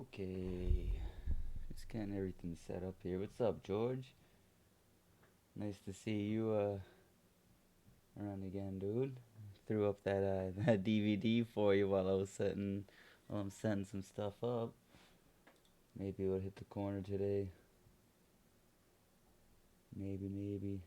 Okay, just getting everything set up here. What's up, George? Nice to see you around again, dude. Threw up that that DVD for you while I'm setting some stuff up. Maybe it'll hit the corner today. Maybe.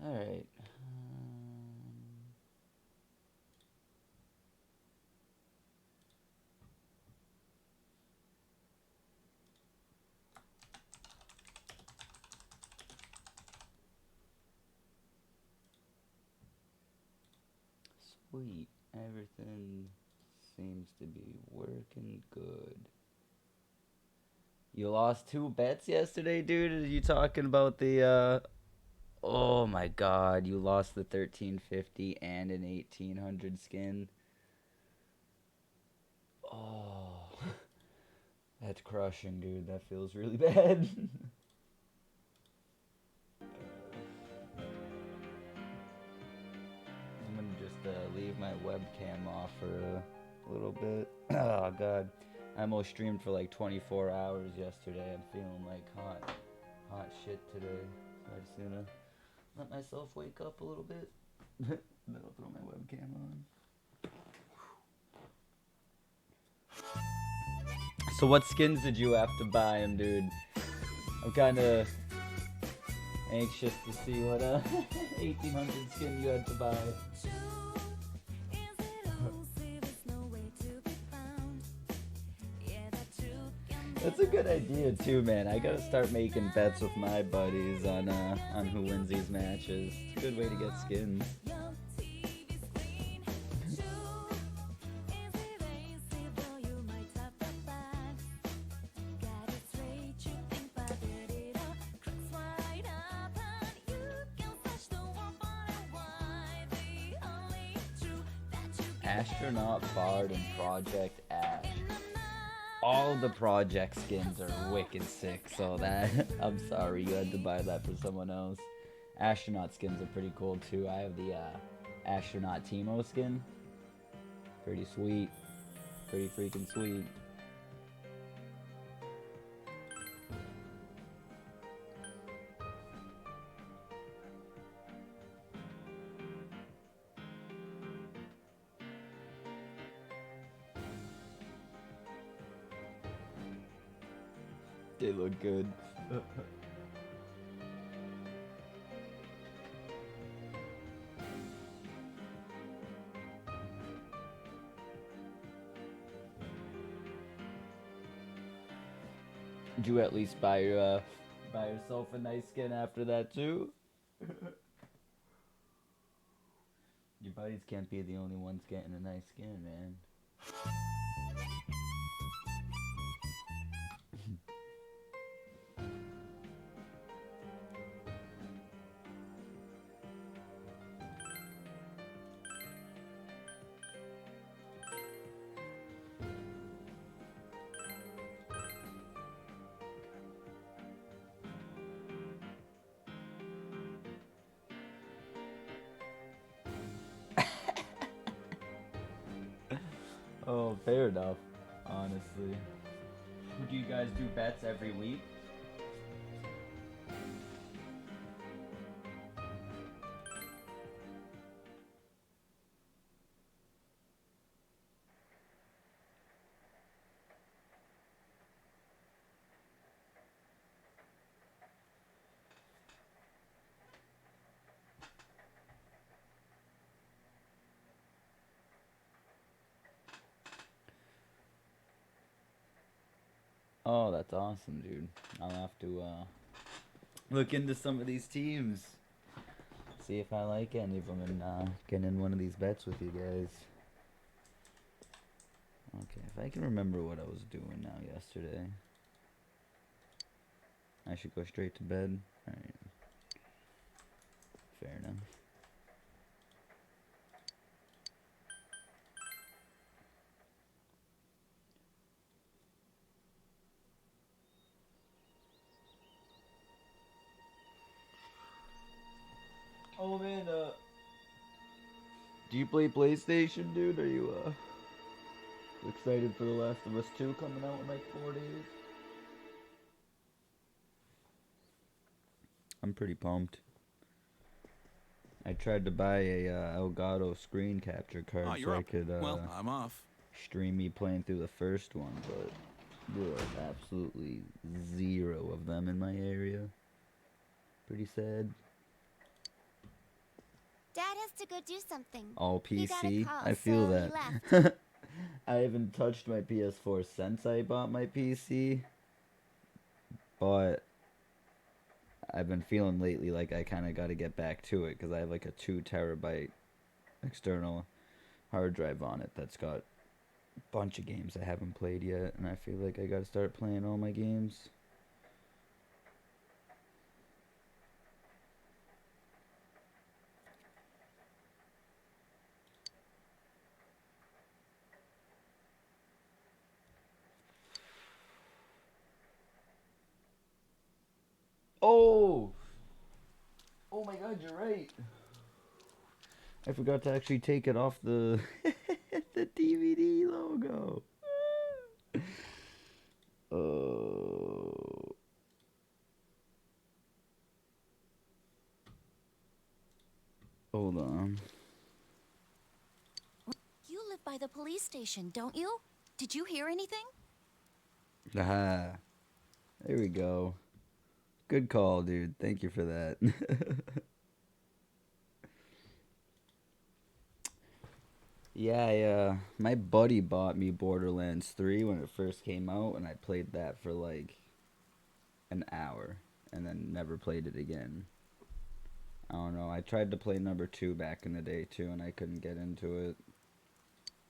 All right. Sweet. Everything seems to be working good. You lost two bets yesterday, dude? Are you talking about the Oh my god, you lost the 1350 and an 1800 skin. Oh, that's crushing, dude. That feels really bad. I'm gonna just leave my webcam off for a little bit. Oh god, I almost streamed for like 24 hours yesterday. I'm feeling like hot shit today. So I'm just gonna let myself wake up a little bit. Then I'll throw my webcam on. So what skins did you have to buy him, dude? I'm kind of anxious to see what 1800 skin you had to buy. That's a good idea too, man. I gotta start making bets with my buddies on who wins these matches. It's a good way to get skins. Astronaut, Bard, and Project Ash. All the project skins are wicked sick, so that I'm sorry you had to buy that for someone else. Astronaut skins are pretty cool too. I have the astronaut Teemo skin. Pretty sweet. Pretty freaking sweet. They look good. Did you at least buy yourself a nice skin after that too? Your buddies can't be the only ones getting a nice skin, man. Oh, fair enough. Honestly. Do you guys do bets every week? Oh, that's awesome, dude. I'll have to look into some of these teams. See if I like any of them and get in one of these bets with you guys. Okay, if I can remember what I was doing now yesterday. I should go straight to bed. Alright. Fair enough. Oh man, do you play PlayStation, dude? Are you excited for The Last of Us 2 coming out in like 4 days? I'm pretty pumped. I tried to buy a Elgato screen capture card so I could well, I'm off. stream me playing through the first one, but there are absolutely zero of them in my area. Pretty sad. Dad has to go do something. All He got a PC? call, I feel so he that. left. I haven't touched my PS4 since I bought my PC, but I've been feeling lately like I kind of got to get back to it because I have like a 2 terabyte external hard drive on it that's got a bunch of games I haven't played yet, and I feel like I got to start playing all my games. Oh! Oh my god, you're right. I forgot to actually take it off the the DVD logo. Oh. Hold on. You live by the police station, don't you? Did you hear anything? Aha. There we go. Good call, dude. Thank you for that. Yeah, my buddy bought me Borderlands 3 when it first came out, and I played that for like an hour, and then never played it again. I don't know. I tried to play number 2 back in the day too, and I couldn't get into it.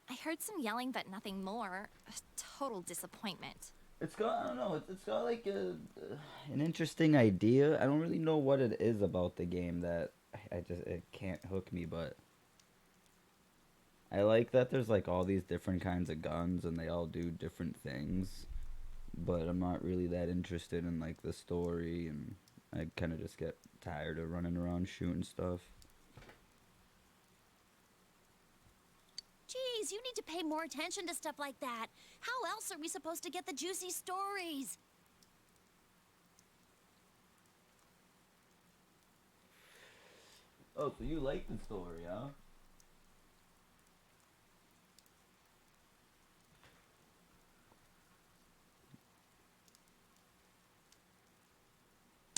I heard some yelling, but nothing more. A total disappointment. It's got, I don't know, it's got like an interesting idea. I don't really know what it is about the game that it can't hook me, but I like that there's like all these different kinds of guns and they all do different things, but I'm not really that interested in like the story, and I kind of just get tired of running around shooting stuff. Geez, you need to pay more attention to stuff like that. How else are we supposed to get the juicy stories? Oh, so you like the story, huh?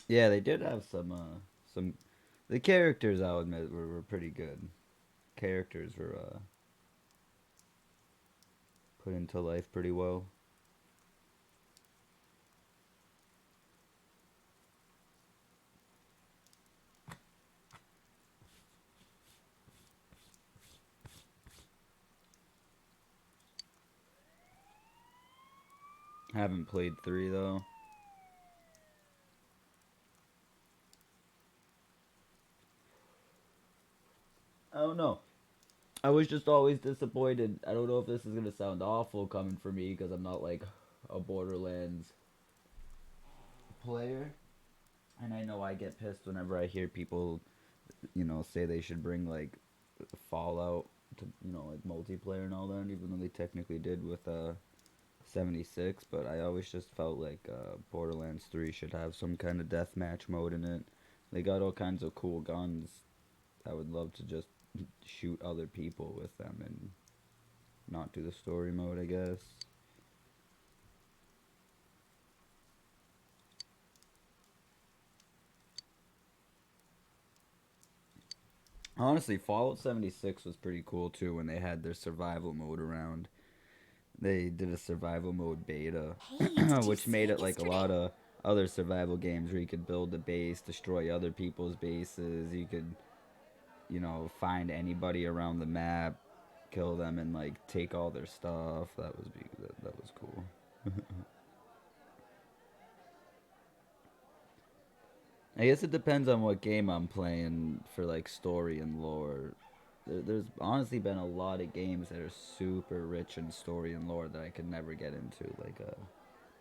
Yeah, they did have some, the characters I'll admit were pretty good. Characters were, put into life pretty well. Haven't played 3 though. I don't know. I was just always disappointed. I don't know if this is gonna sound awful coming from me because I'm not like a Borderlands player, and I know I get pissed whenever I hear people, say they should bring like Fallout to like multiplayer and all that, even though they technically did with 76. But I always just felt like Borderlands 3 should have some kind of deathmatch mode in it. They got all kinds of cool guns. I would love to just shoot other people with them and not do the story mode, I guess. Honestly, Fallout 76 was pretty cool too when they had their survival mode around. They did a survival mode beta, Hey, did you which see made it it like a yesterday? lot of other survival games where you could build a base, destroy other people's bases, you could, find anybody around the map, kill them, and like take all their stuff. That was cool. I guess it depends on what game I'm playing for like story and lore. There's honestly been a lot of games that are super rich in story and lore that I could never get into, like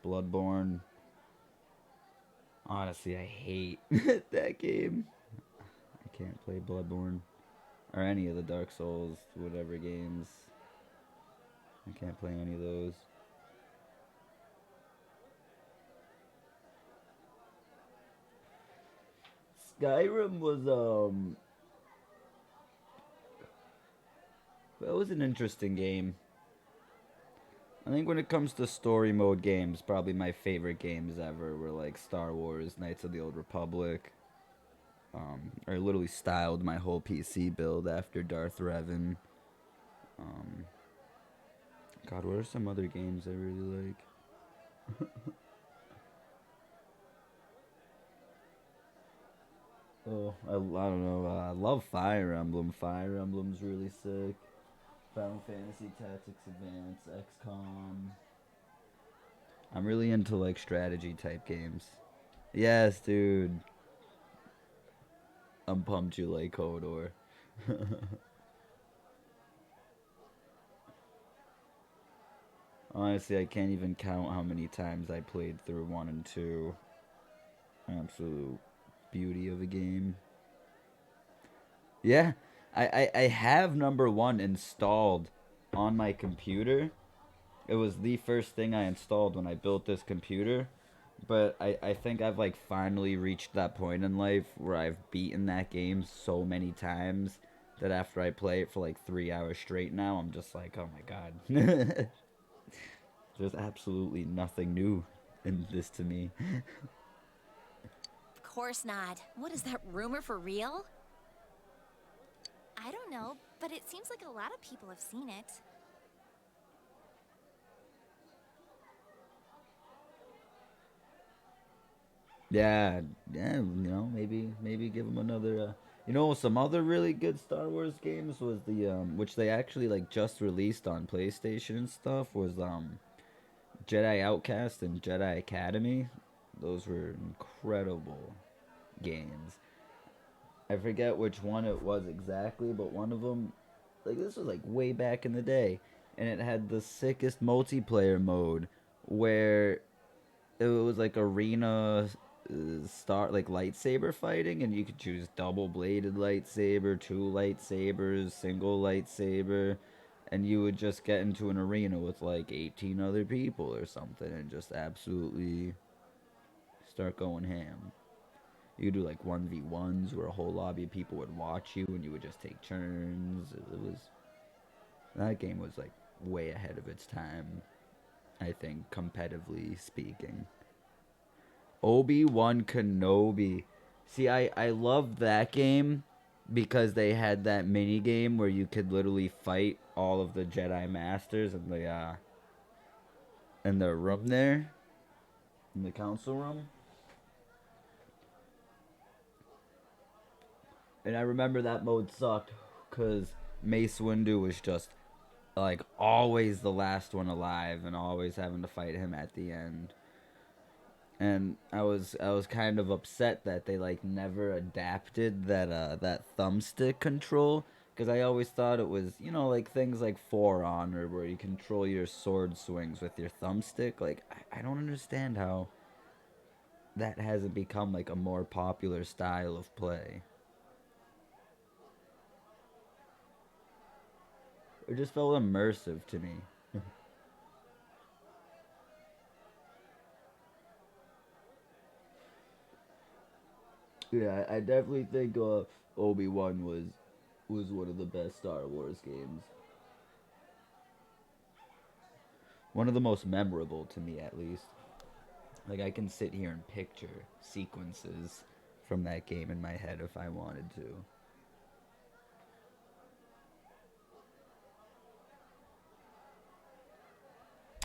Bloodborne. Honestly, I hate that game. I can't play Bloodborne or any of the Dark Souls, whatever games. I can't play any of those. Skyrim was that was an interesting game. I think when it comes to story mode games, probably my favorite games ever were like Star Wars, Knights of the Old Republic. I literally styled my whole PC build after Darth Revan. Um, God, what are some other games I really like? Oh, I don't know. I love Fire Emblem. Fire Emblem's really sick. Final Fantasy Tactics Advance, XCOM. I'm really into like strategy type games. Yes, dude. I'm pumped you like Hodor. Honestly, I can't even count how many times I played through 1 and 2. Absolute beauty of a game. Yeah, I have number 1 installed on my computer. It was the first thing I installed when I built this computer. But I think I've like finally reached that point in life where I've beaten that game so many times that after I play it for like 3 hours straight now, I'm just like, oh my god. There's absolutely nothing new in this to me. Of course not. What is that rumor for real? I don't know, but it seems like a lot of people have seen it. Yeah, yeah, maybe give them another. Some other really good Star Wars games was the which they actually like just released on PlayStation and stuff was Jedi Outcast and Jedi Academy. Those were incredible games. I forget which one it was exactly, but one of them, like this was like way back in the day, and it had the sickest multiplayer mode where it was like arena start like lightsaber fighting, and you could choose double bladed lightsaber, two lightsabers, single lightsaber, and you would just get into an arena with like 18 other people or something and just absolutely start going ham. You could do like 1v1s where a whole lobby of people would watch you and you would just take turns. It was that game was like way ahead of its time, I think, competitively speaking. Obi-Wan Kenobi. See, I loved that game because they had that mini game where you could literally fight all of the Jedi Masters in the room there, in the council room. And I remember that mode sucked because Mace Windu was just like always the last one alive and always having to fight him at the end. And I was kind of upset that they like never adapted that thumbstick control because I always thought it was like things like For Honor where you control your sword swings with your thumbstick. Like I don't understand how that hasn't become like a more popular style of play. It just felt immersive to me. Yeah, I definitely think Obi Wan was one of the best Star Wars games. One of the most memorable to me, at least. Like I can sit here and picture sequences from that game in my head if I wanted to.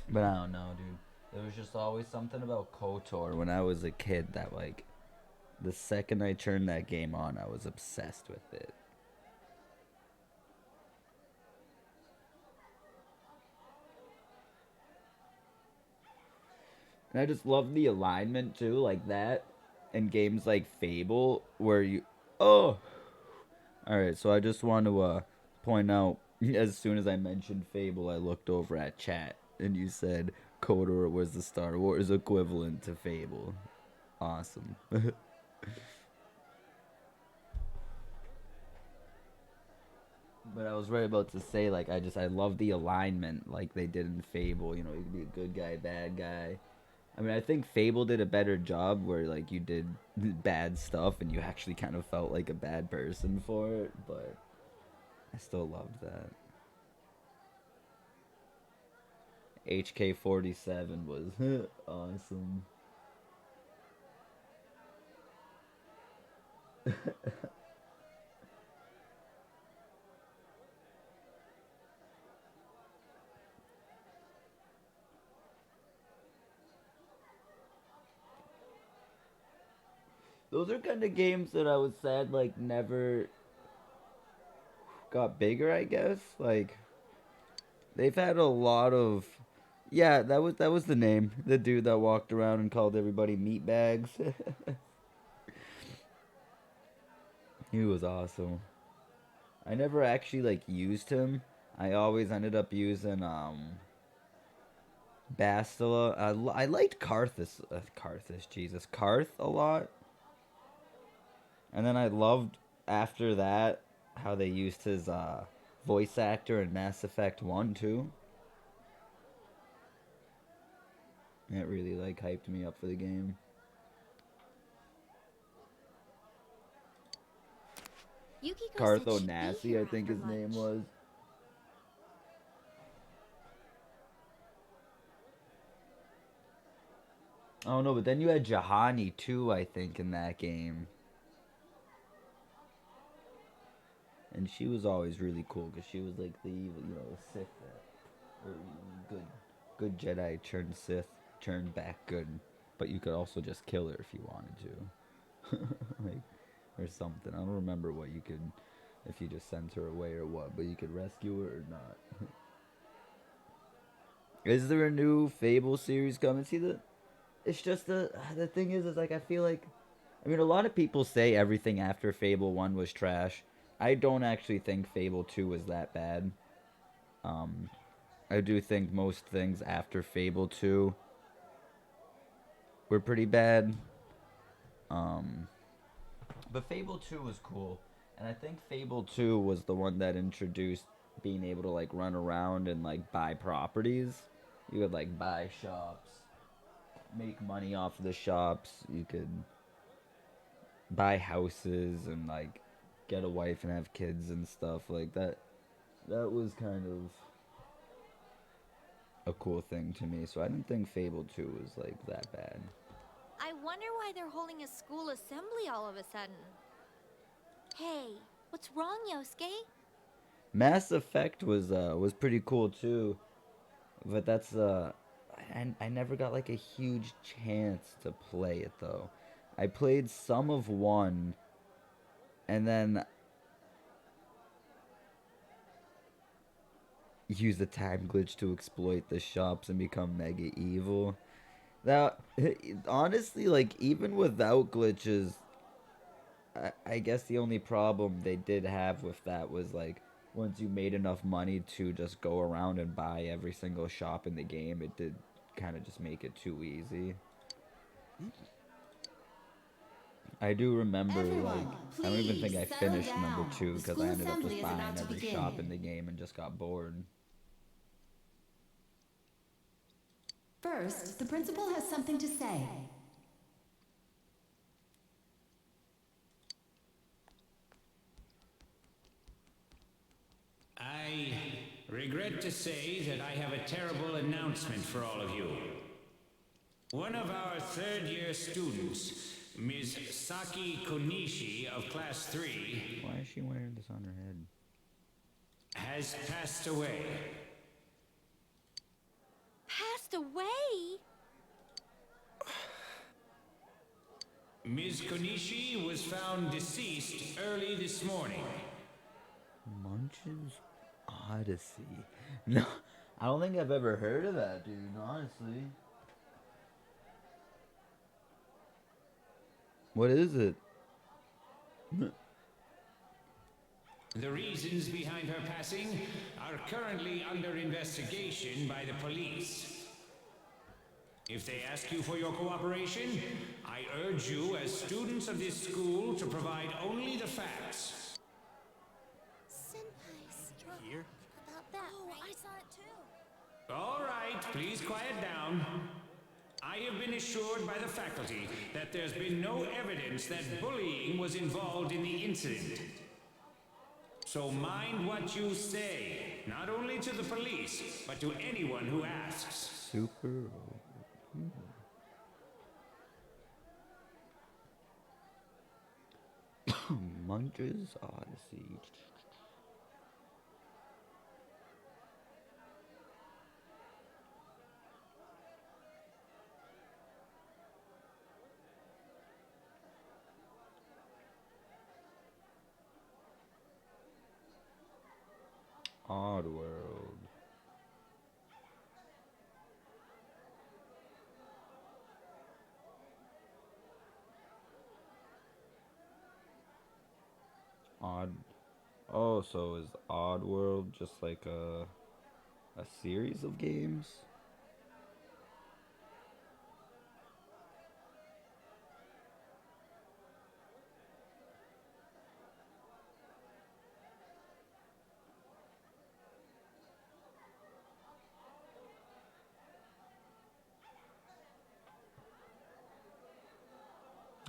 But I don't know, dude. There was just always something about KOTOR when I was a kid that like the second I turned that game on, I was obsessed with it. And I just love the alignment too, like that. in games like Fable where you oh all right, so I just want to point out as soon as I mentioned Fable, I looked over at chat and you said KOTOR was the Star Wars equivalent to Fable. Awesome. But I was right about to say, like, I love the alignment like they did in Fable. You know, you could be a good guy, bad guy. I mean, I think Fable did a better job where, like, you did bad stuff and you actually kind of felt like a bad person for it, but I still loved that. HK-47 was awesome. Those are kind of games that I was sad, like, never got bigger, I guess. Like, they've had a lot of... Yeah, that was the name. The dude that walked around and called everybody meatbags. He was awesome. I never actually, like, used him. I always ended up using, Bastila. I liked Karth a lot. And then I loved, after that, how they used his, voice actor in Mass Effect 1, too. It really, like, hyped me up for the game. Yukiko said Cartho she'd be Nassi, here I think after his name lunch. was. Oh no, but then you had Jahani too, I think, in that game. And she was always really cool because she was like the evil, you know, the Sith, or good Jedi turned Sith, turned back good. But you could also just kill her if you wanted to, like, or something. I don't remember what you could, if you just sent her away or what, but you could rescue her or not. Is there a new Fable series coming? See, it's just the thing is like I feel like, I mean, a lot of people say everything after Fable 1 was trash. I don't actually think Fable 2 was that bad. Um, I do think most things after Fable 2 were pretty bad. Um, but Fable 2 was cool. And I think Fable 2 was the one that introduced being able to, like, run around and, like, buy properties. You could, like, buy shops, make money off of the shops. You could buy houses and, like, get a wife and have kids and stuff like that. That was kind of a cool thing to me. So I didn't think Fable 2 was, like, that bad. I wonder why they're holding a school assembly all of a sudden. Hey, what's wrong, Yosuke? Mass Effect was pretty cool too, but that's I never got like a huge chance to play it though. I played some of one, and then used the time glitch to exploit the shops and become mega evil. That honestly, like, even without glitches, I guess the only problem they did have with that was, like, once you made enough money to just go around and buy every single shop in the game, it did kind of just make it too easy. I do remember, like, I don't even think I finished number 2 because I ended up just buying every shop in the game and just got bored. First, the principal has something to say. I regret to say that I have a terrible announcement for all of you. One of our third-year students, Ms. Saki Konishi of Class 3... Why is she wearing this on her head? ...has passed away. Passed away? Ms. Konishi was found deceased early this morning. Munch's Odyssey. No, I don't think I've ever heard of that, dude, honestly. What is it? The reasons behind her passing are currently under investigation by the police. If they ask you for your cooperation, I urge you as students of this school to provide only the facts. Senpai's Here? about that. Oh, right? I saw it too. All right, please quiet down. I have been assured by the faculty that there's been no evidence that bullying was involved in the incident. So mind what you say, not only to the police, but to anyone who asks. Super. Munch's Odyssey. Oddworld. Odd. Oh, so is Oddworld just like a series of games?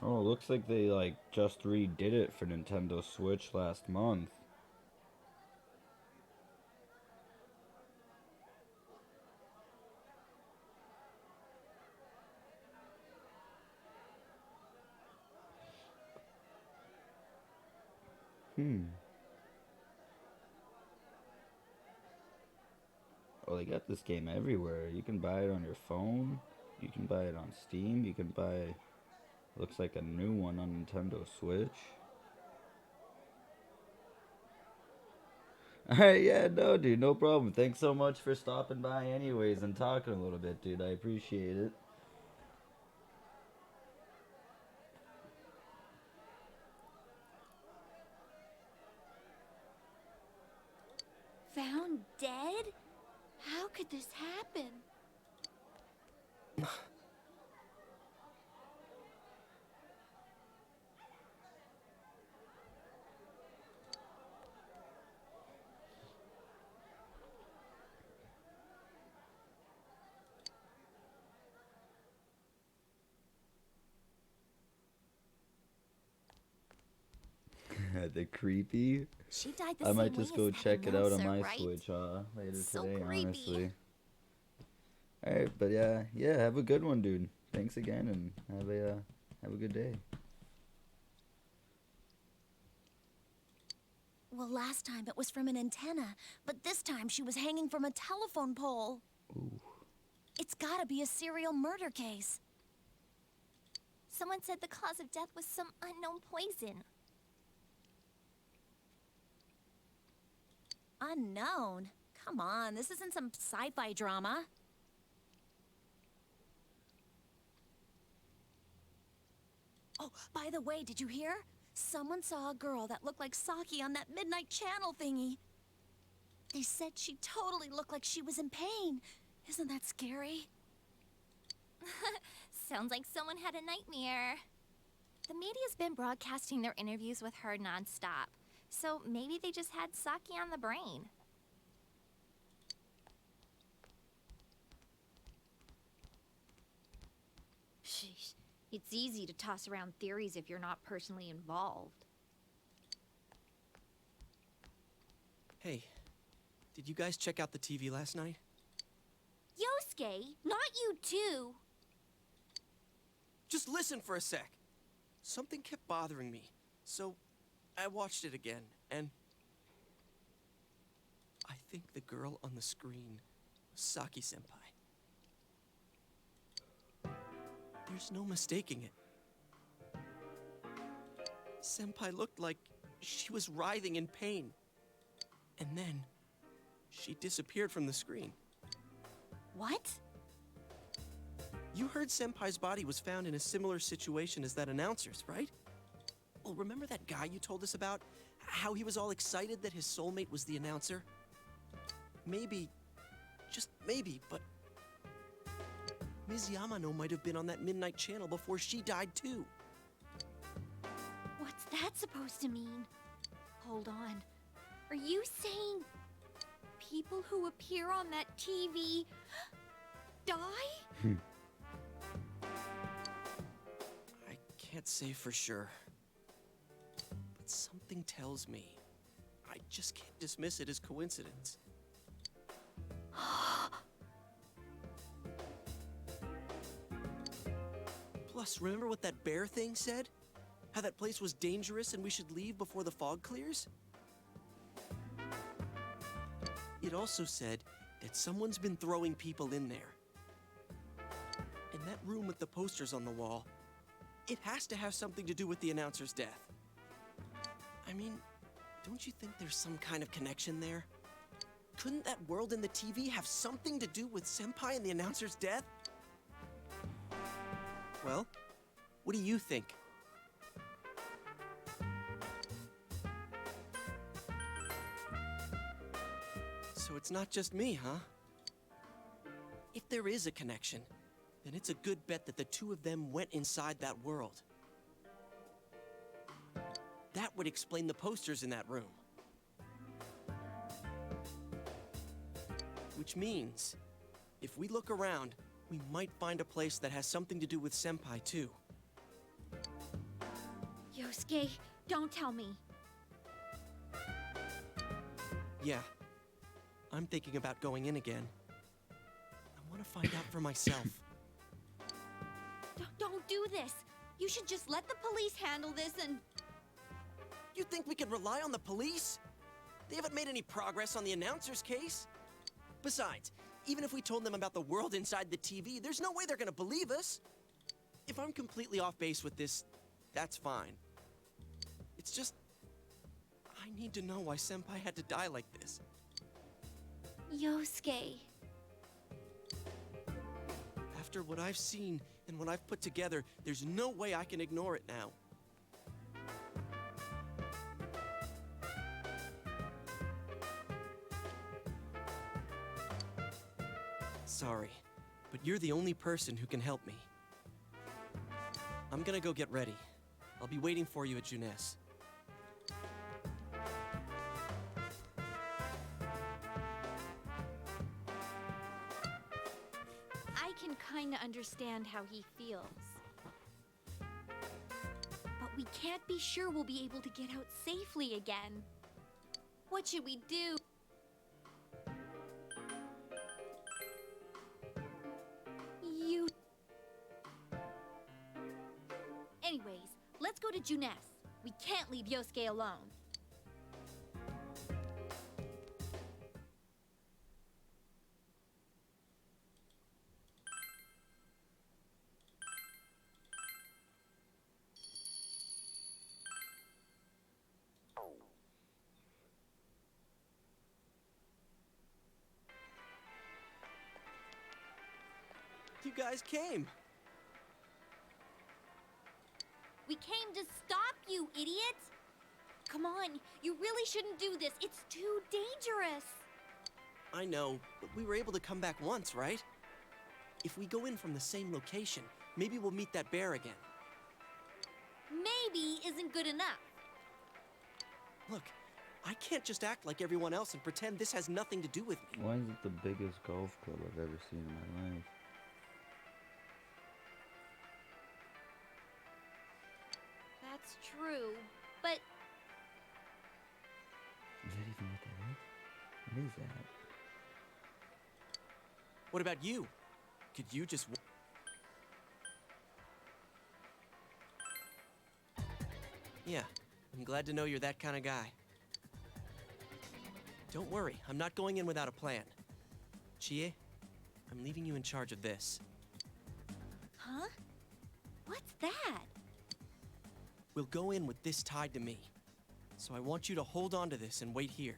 Oh, looks like they like just redid it for Nintendo Switch last month. Oh, they got this game everywhere. You can buy it on your phone. You can buy it on Steam. You can buy, looks like a new one on Nintendo Switch. Alright, yeah, no, dude, no problem. Thanks so much for stopping by anyways and talking a little bit, dude. I appreciate it. Found dead? How could this happen? The creepy. She died the I same might way just as go that check it out on announcer, my right? Switch later So today, creepy. honestly. Alright, but yeah, have a good one, dude. Thanks again, and have a good day. Well, last time it was from an antenna, but this time she was hanging from a telephone pole. Ooh. It's gotta be a serial murder case. Someone said the cause of death was some unknown poison. Unknown? Come on, this isn't some sci-fi drama. Oh, by the way, did you hear? Someone saw a girl that looked like Saki on that Midnight Channel thingy. They said she totally looked like she was in pain. Isn't that scary? Sounds like someone had a nightmare. The media's been broadcasting their interviews with her nonstop, so maybe they just had Saki on the brain. Sheesh. It's easy to toss around theories if you're not personally involved. Hey, did you guys check out the TV last night? Yosuke, not you too. Just listen for a sec. Something kept bothering me, so I watched it again, and I think the girl on the screen was Saki-senpai. There's no mistaking it. Senpai looked like she was writhing in pain. And then, she disappeared from the screen. What? You heard Senpai's body was found in a similar situation as that announcer's, right? Well, remember that guy you told us about? How he was all excited that his soulmate was the announcer? Maybe, just maybe, but Ms. Yamano might have been on that midnight channel before she died too. What's that supposed to mean? Hold on. Are you saying people who appear on that TV die? I can't say for sure, but something tells me I just can't dismiss it as coincidence. Plus, remember what that bear thing said? How that place was dangerous and we should leave before the fog clears? It also said that someone's been throwing people in there. And that room with the posters on the wall, it has to have something to do with the announcer's death. I mean, don't you think there's some kind of connection there? Couldn't that world in the TV have something to do with Senpai and the announcer's death? Well, what do you think? So it's not just me, huh? If there is a connection, then it's a good bet that the two of them went inside that world. That would explain the posters in that room. Which means, if we look around, we might find a place that has something to do with Senpai, too. Yosuke, don't tell me. Yeah. I'm thinking about going in again. I want to find out for myself. Don't do this. You should just let the police handle this and... You think we could rely on the police? They haven't made any progress on the announcer's case. Besides, even if we told them about the world inside the TV, there's no way they're gonna believe us. If I'm completely off base with this, that's fine. It's just... I need to know why Senpai had to die like this. Yosuke. After what I've seen and what I've put together, there's no way I can ignore it now. Sorry, but you're the only person who can help me. I'm gonna go get ready. I'll be waiting for you at Junes. I can kinda understand how he feels. But we can't be sure we'll be able to get out safely again. What should we do? Anyways, let's go to Junes. We can't leave Yosuke alone. You guys came. We came to stop you, idiot! Come on, you really shouldn't do this. It's too dangerous. I know, but we were able to come back once, right? If we go in from the same location, maybe we'll meet that bear again. Maybe isn't good enough. Look, I can't just act like everyone else and pretend this has nothing to do with me. Why is it the biggest golf club I've ever seen in my life? That's true, but Is that even what that is? What is that? What about you? Could you just... Yeah, I'm glad to know you're that kind of guy. Don't worry, I'm not going in without a plan. Chie, I'm leaving you in charge of this. huh? What's that? We'll go in with this tied to me. So I want you to hold on to this and wait here.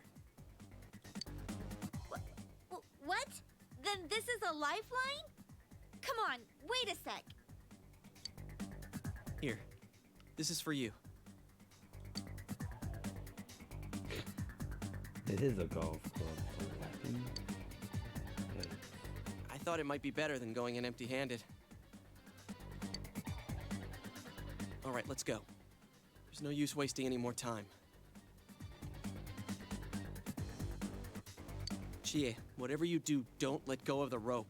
What? Then this is a lifeline? Come on, wait a sec. Here, this is for you. It is a golf club. Okay. I thought it might be better than going in empty-handed. All right, let's go. There's no use wasting any more time. Chie, whatever you do, don't let go of the rope.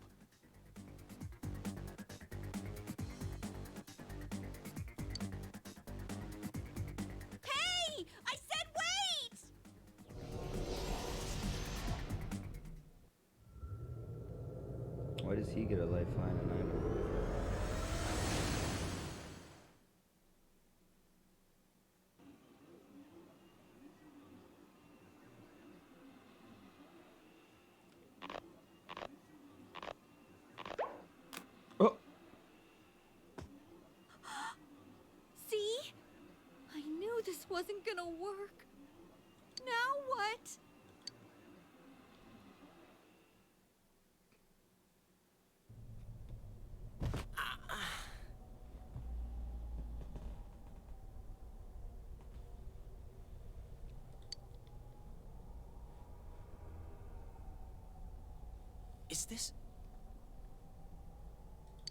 Hey! I said wait! Why does he get a lifeline and I don't? Oh! See? I knew this wasn't gonna work. Now what? Is this...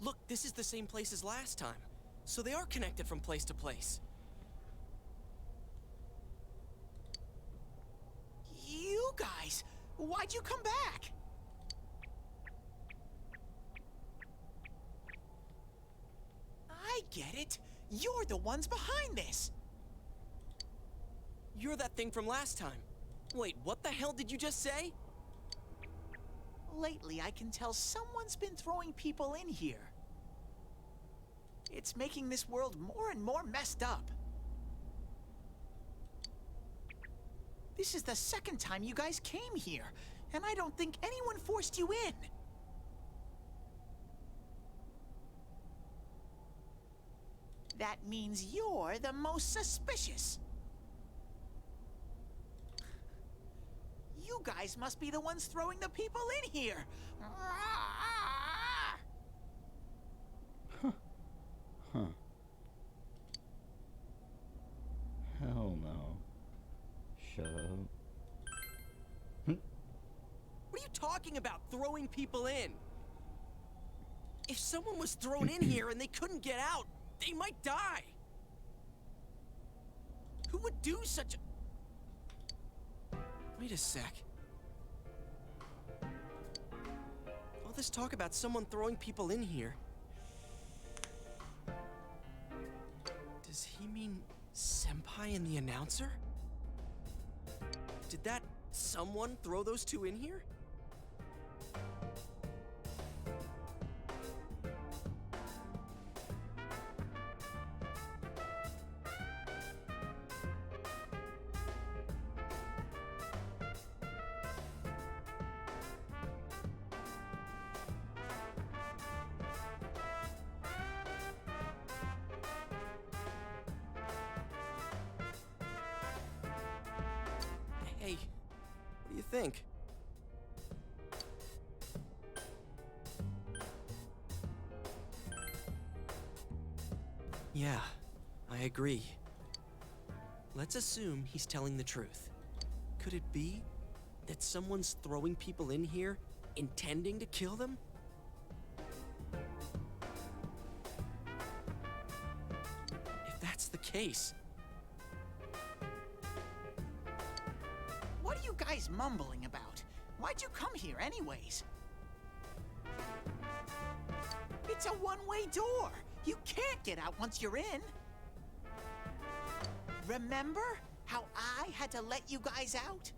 Look, this is the same place as last time. So they are connected from place to place. You guys, why'd you come back? I get it. You're the ones behind this. You're that thing from last time. Wait, what the hell did you just say? Lately, I can tell someone's been throwing people in here. It's making this world more and more messed up. This is the second time you guys came here, and I don't think anyone forced you in. That means you're the most suspicious. You guys must be the ones throwing the people in here. Huh. Hell no. Shut up. What are you talking about, throwing people in? If someone was thrown in here and they couldn't get out, they might die. Who would do such a... Wait a sec. All this talk about someone throwing people in here. Does he mean Senpai and the announcer? Did that someone throw those two in here? Hey, what do you think? Yeah, I agree. Let's assume he's telling the truth. Could it be that someone's throwing people in here intending to kill them? If that's the case... What are you guys mumbling about? Why'd you come here anyways? It's a one-way door. You can't get out once you're in. Remember how I had to let you guys out?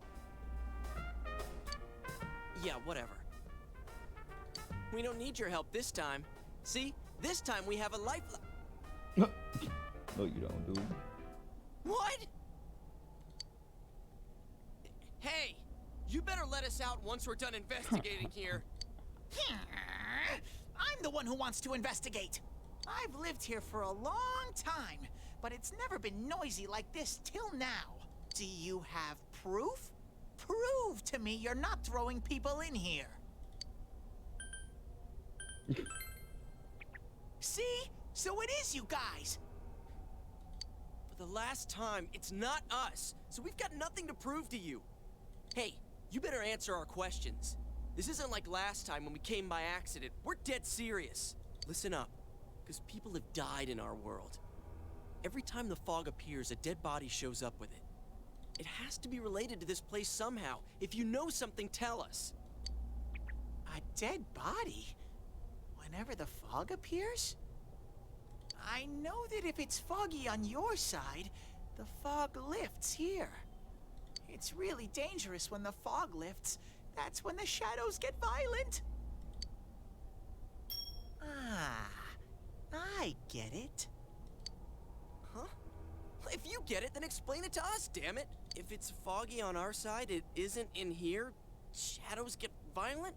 Yeah, whatever. We don't need your help this time. See? This time we have a lifeline. No, you don't, dude. What? Hey, you better let us out once we're done investigating here. I'm the one who wants to investigate. I've lived here for a long time, but it's never been noisy like this till now. Do you have proof? Prove to me you're not throwing people in here. See? So it is you guys. For the last time, it's not us, so we've got nothing to prove to you. Hey, you better answer our questions. This isn't like last time when we came by accident. We're dead serious. Listen up, because people have died in our world. Every time the fog appears, a dead body shows up with it. It has to be related to this place somehow. If you know something, tell us. A dead body? Whenever the fog appears? I know that if it's foggy on your side, the fog lifts here. It's really dangerous when the fog lifts. That's when the shadows get violent. Ah, I get it. Huh? If you get it, then explain it to us, damn it. If it's foggy on our side, it isn't in here. Shadows get violent?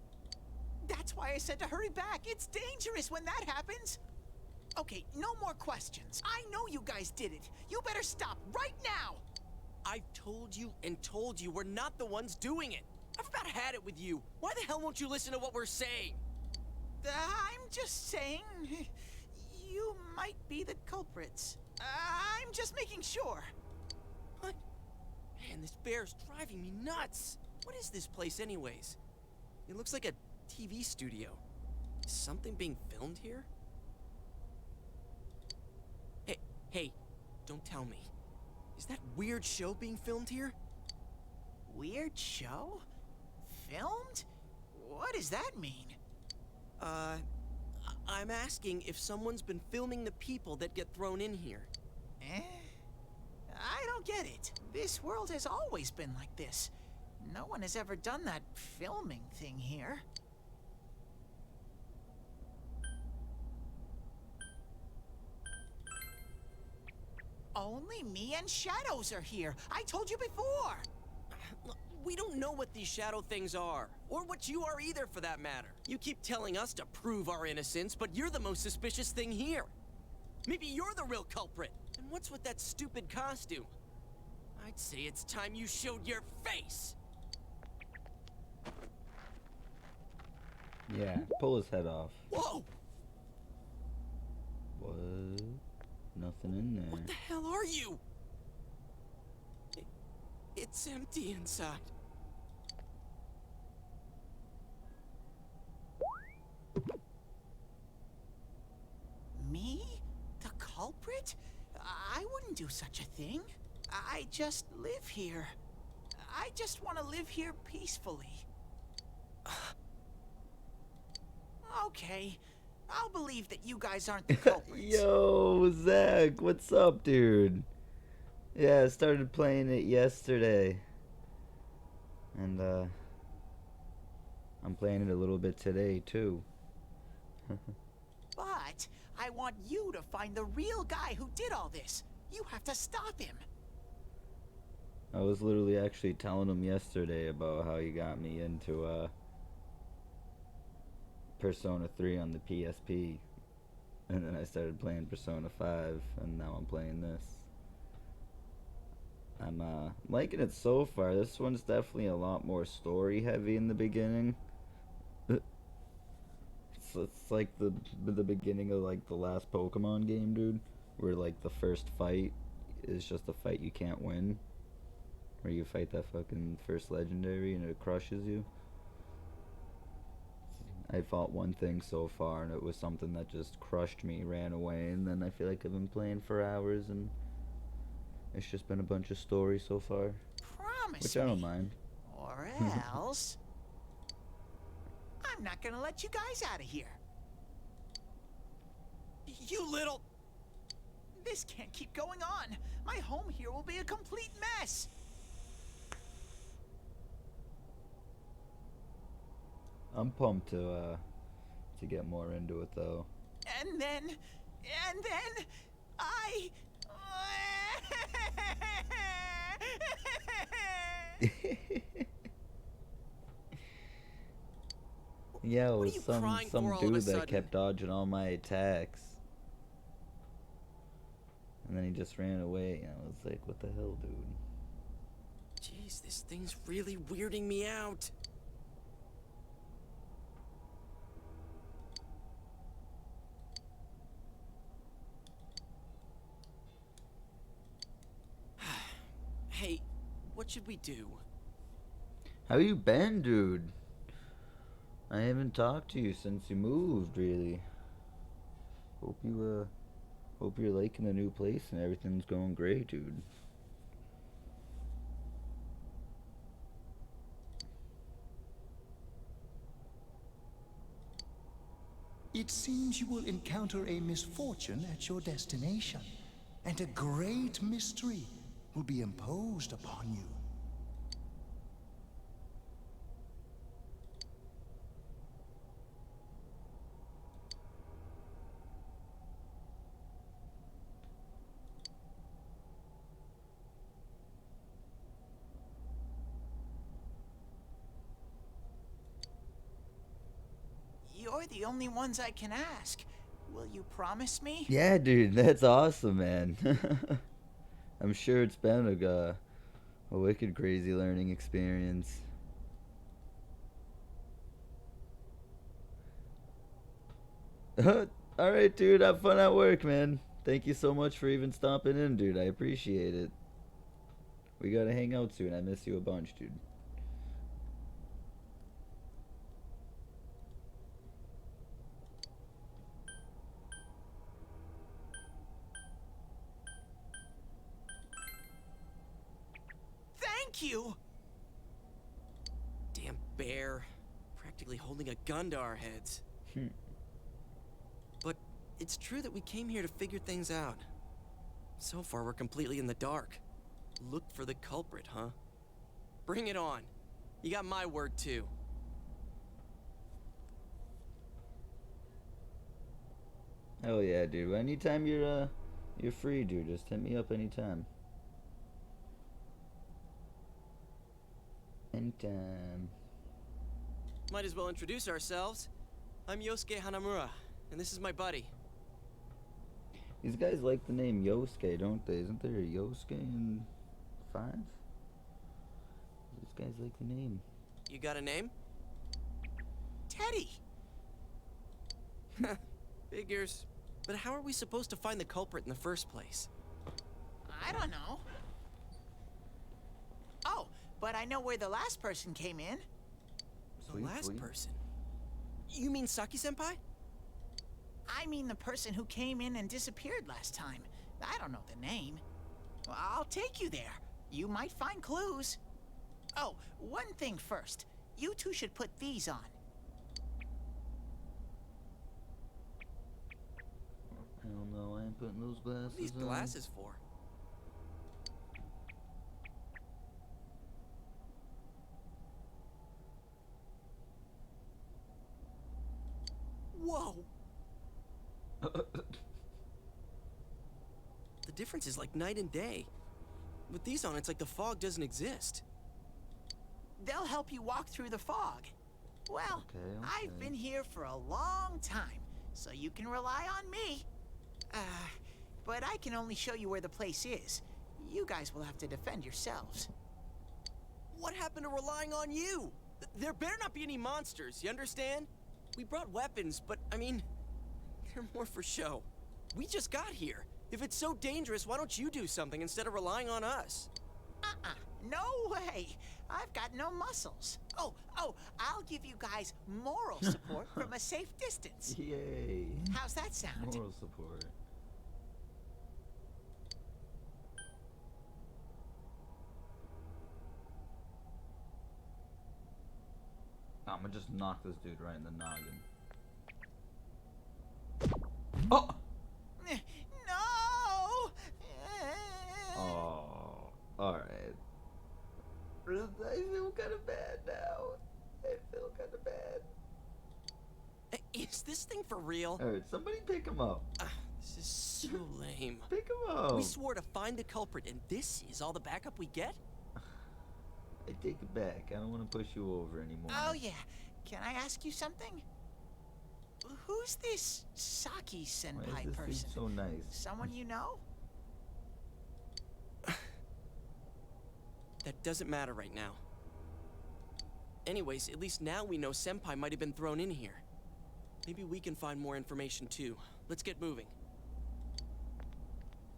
That's why I said to hurry back. It's dangerous when that happens. Okay, no more questions. I know you guys did it. You better stop right now. I've told you and told you we're not the ones doing it. I've about had it with you. Why the hell won't you listen to what we're saying? I'm just saying, you might be the culprits. I'm just making sure. What? Man, this bear's driving me nuts. What is this place anyways? It looks like a TV studio. Is something being filmed here? Hey, don't tell me. Is that weird show being filmed here? Weird show? Filmed? What does that mean? I'm asking if someone's been filming the people that get thrown in here. I don't get it. This world has always been like this. No one has ever done that filming thing here. Only me and Shadows are here. I told you before. Look, we don't know what these shadow things are, or what you are either for that matter. You keep telling us to prove our innocence, but you're the most suspicious thing here. Maybe you're the real culprit. And what's with that stupid costume? I'd say it's time you showed your face. Yeah, pull his head off. Whoa! What? Nothing in there. What the hell are you? It's empty inside. Me? The culprit? I wouldn't do such a thing. I just live here. I just want to live here peacefully. Okay, I'll believe that you guys aren't the culprits. Yo, Zach, what's up, dude? Yeah, I started playing it yesterday. And, I'm playing it a little bit today, too. But I want you to find the real guy who did all this. You have to stop him. I was literally actually telling him yesterday about how he got me into, Persona 3 on the PSP. And then I started playing Persona 5, and now I'm playing this. I'm liking it so far. This one's definitely a lot more story heavy in the beginning. It's like the beginning of like the last Pokemon game, dude, where like the first fight is just a fight you can't win, where you fight that fucking first legendary and it crushes you. I fought one thing so far, and it was something that just crushed me, ran away, and then I feel like I've been playing for hours, and it's just been a bunch of story so far. Promise Which I don't me, mind. or else I'm not gonna let you guys out of here. You little... This can't keep going on. My home here will be a complete mess. I'm pumped to get more into it, though. And then I... Yeah, it What are was you some crying for all of a dude that sudden? kept dodging all my attacks. And then he just ran away. I was like, what the hell, dude? Jeez, this thing's really weirding me out. should we do? How you been, dude? I haven't talked to you since you moved, really. Hope you're liking the new place and everything's going great, dude. It seems you will encounter a misfortune at your destination, and a great mystery will be imposed upon you. You're the only ones I can ask. Will you promise me? Yeah, dude, that's awesome, man. I'm sure it's been a wicked crazy learning experience. Alright, dude, have fun at work, man. Thank you so much for even stopping in, dude. I appreciate it. We gotta hang out soon. I miss you a bunch, dude. Thank you! Damn bear. Practically holding a gun to our heads. But it's true that we came here to figure things out. So far, we're completely in the dark. Look for the culprit, huh? Bring it on. You got my word, too. Hell yeah, dude. Anytime you're free, dude, just hit me up anytime. Anytime. Might as well introduce ourselves. I'm Yosuke Hanamura, and this is my buddy. These guys like the name Yosuke, don't they? Isn't there a Yosuke in 5? These guys like the name. You got a name? Teddy! Figures. But how are we supposed to find the culprit in the first place? I don't know. Oh, but I know where the last person came in. The Sweet, last sweet. person? You mean Saki-senpai? I mean the person who came in and disappeared last time. I don't know the name. Well, I'll take you there. You might find clues. Oh, one thing first. You two should put these on. Hell no, I ain't putting those glasses What are these on. glasses for? Whoa! The difference is like night and day. With these on, it's like the fog doesn't exist. They'll help you walk through the fog. Well, Okay. I've been here for a long time, so you can rely on me. But I can only show you where the place is. You guys will have to defend yourselves. What happened to relying on you? There better not be any monsters, you understand? We brought weapons, but, I mean, they're more for show. We just got here. If it's so dangerous, why don't you do something instead of relying on us? No way! I've got no muscles. Oh, I'll give you guys moral support from a safe distance. Yay. How's that sound? Moral support. I'm gonna just knock this dude right in the noggin. Oh! No! Oh, alright. I feel kind of bad now. I feel kind of bad. Is this thing for real? Alright, somebody pick him up. This is so lame. Pick him up. We swore to find the culprit, and this is all the backup we get? I take it back. I don't want to push you over anymore. Oh, yeah. Can I ask you something? Who's this Saki Why is senpai this person? dude so nice? Someone you know? That doesn't matter right now. Anyways, at least now we know Senpai might have been thrown in here. Maybe we can find more information too. Let's get moving.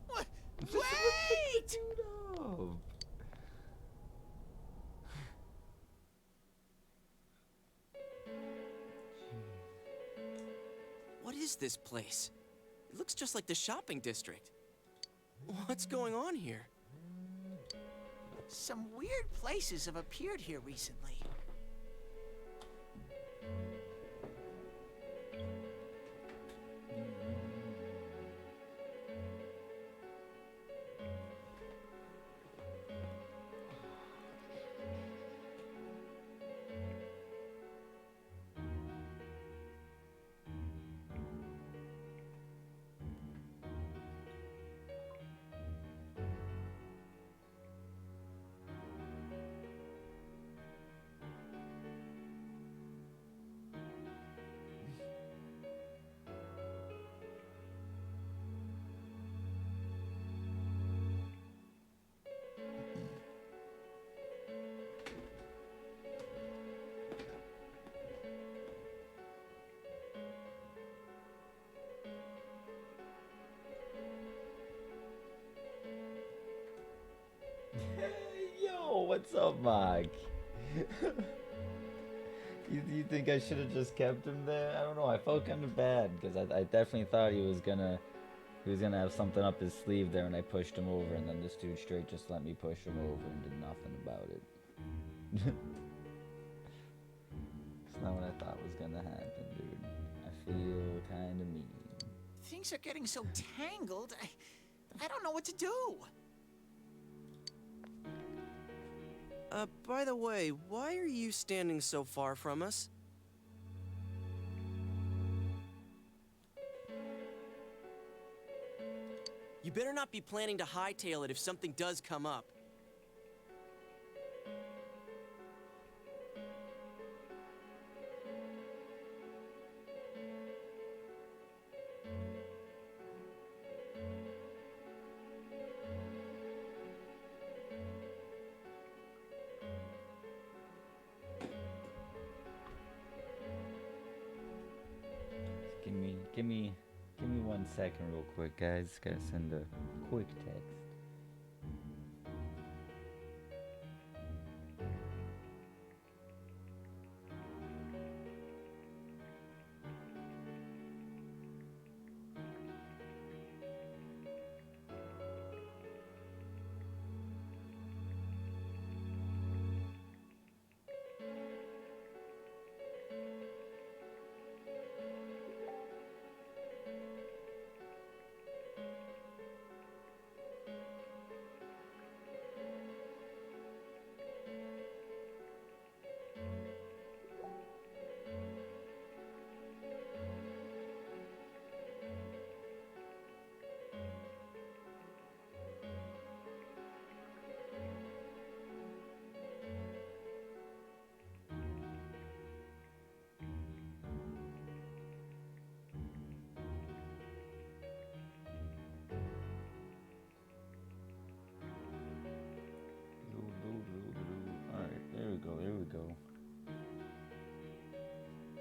What? Just Wait! Dude up. is this place? It looks just like the shopping district. What's going on here? Some weird places have appeared here recently. Yo, what's up, Mark? You think I should have just kept him there? I don't know. I felt kind of bad because I definitely thought he was gonna have something up his sleeve there, and I pushed him over, and then this dude straight just let me push him over and did nothing about it. It's not what I thought was gonna happen, dude. I feel kind of mean. Things are getting so tangled. I don't know what to do. By the way, why are you standing so far from us? You better not be planning to hightail it if something does come up. Give me 1 second real quick, guys. Gotta send a quick text.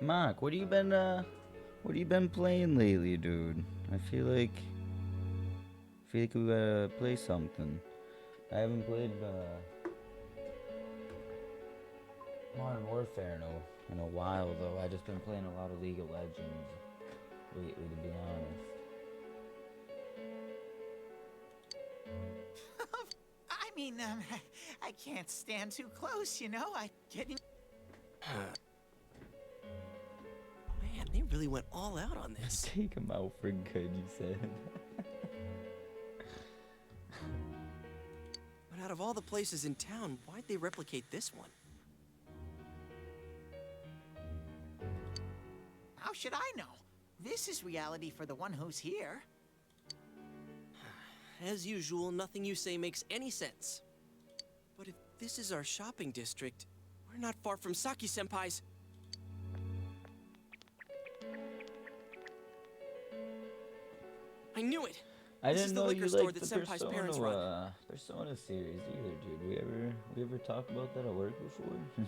Mark, what have you been playing lately, dude? I feel like we gotta play something. I haven't played Modern Warfare in a while though. I just been playing a lot of League of Legends lately, to be honest. I mean, I can't stand too close, you know? I get in... Man, they really went all out on this. Take him out for good, you said. But out of all the places in town, why'd they replicate this one? How should I know? This is reality for the one who's here. As usual, nothing you say makes any sense. But if this is our shopping district, we're not far from Saki-senpai's. I knew it! I This didn't is the know liquor you store liked that the Senpai's parents run. Persona series either, dude. We ever talk about that at work before?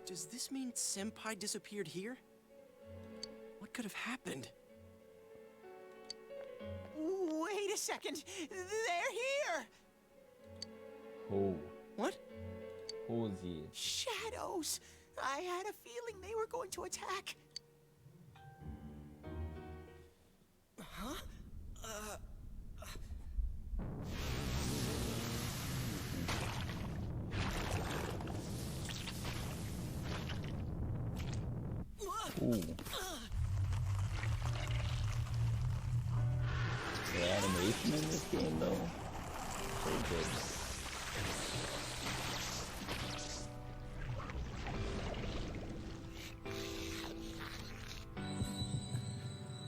Does this mean Senpai disappeared here? What could have happened? Wait a second! They're here! Oh. What? Who's he? Shadows! I had a feeling they were going to attack. Huh? Ooh. The animation in this game, though, so good.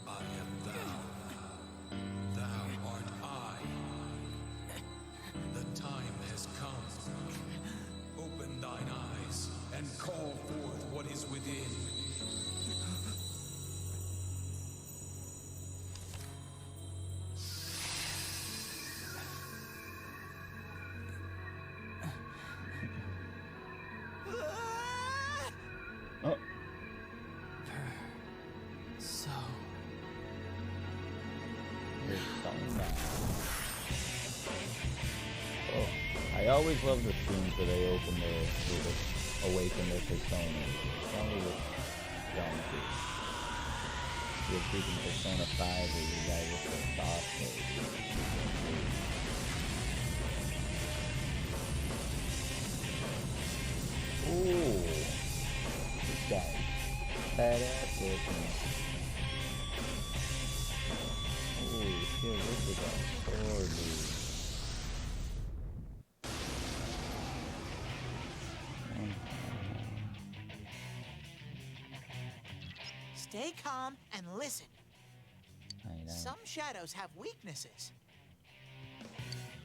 I am thou. Thou art I. The time has come. Open thine eyes and call forth what is within. Oh. So. Oh, I always love the scenes where they open their, awaken their personas. Only with Geometry. You have freaking Persona 5 where you guys are so soft. Ooh, this guy, badass looking. Holy shit, look at that sword, dude. Stay calm and listen. I know. Some shadows have weaknesses.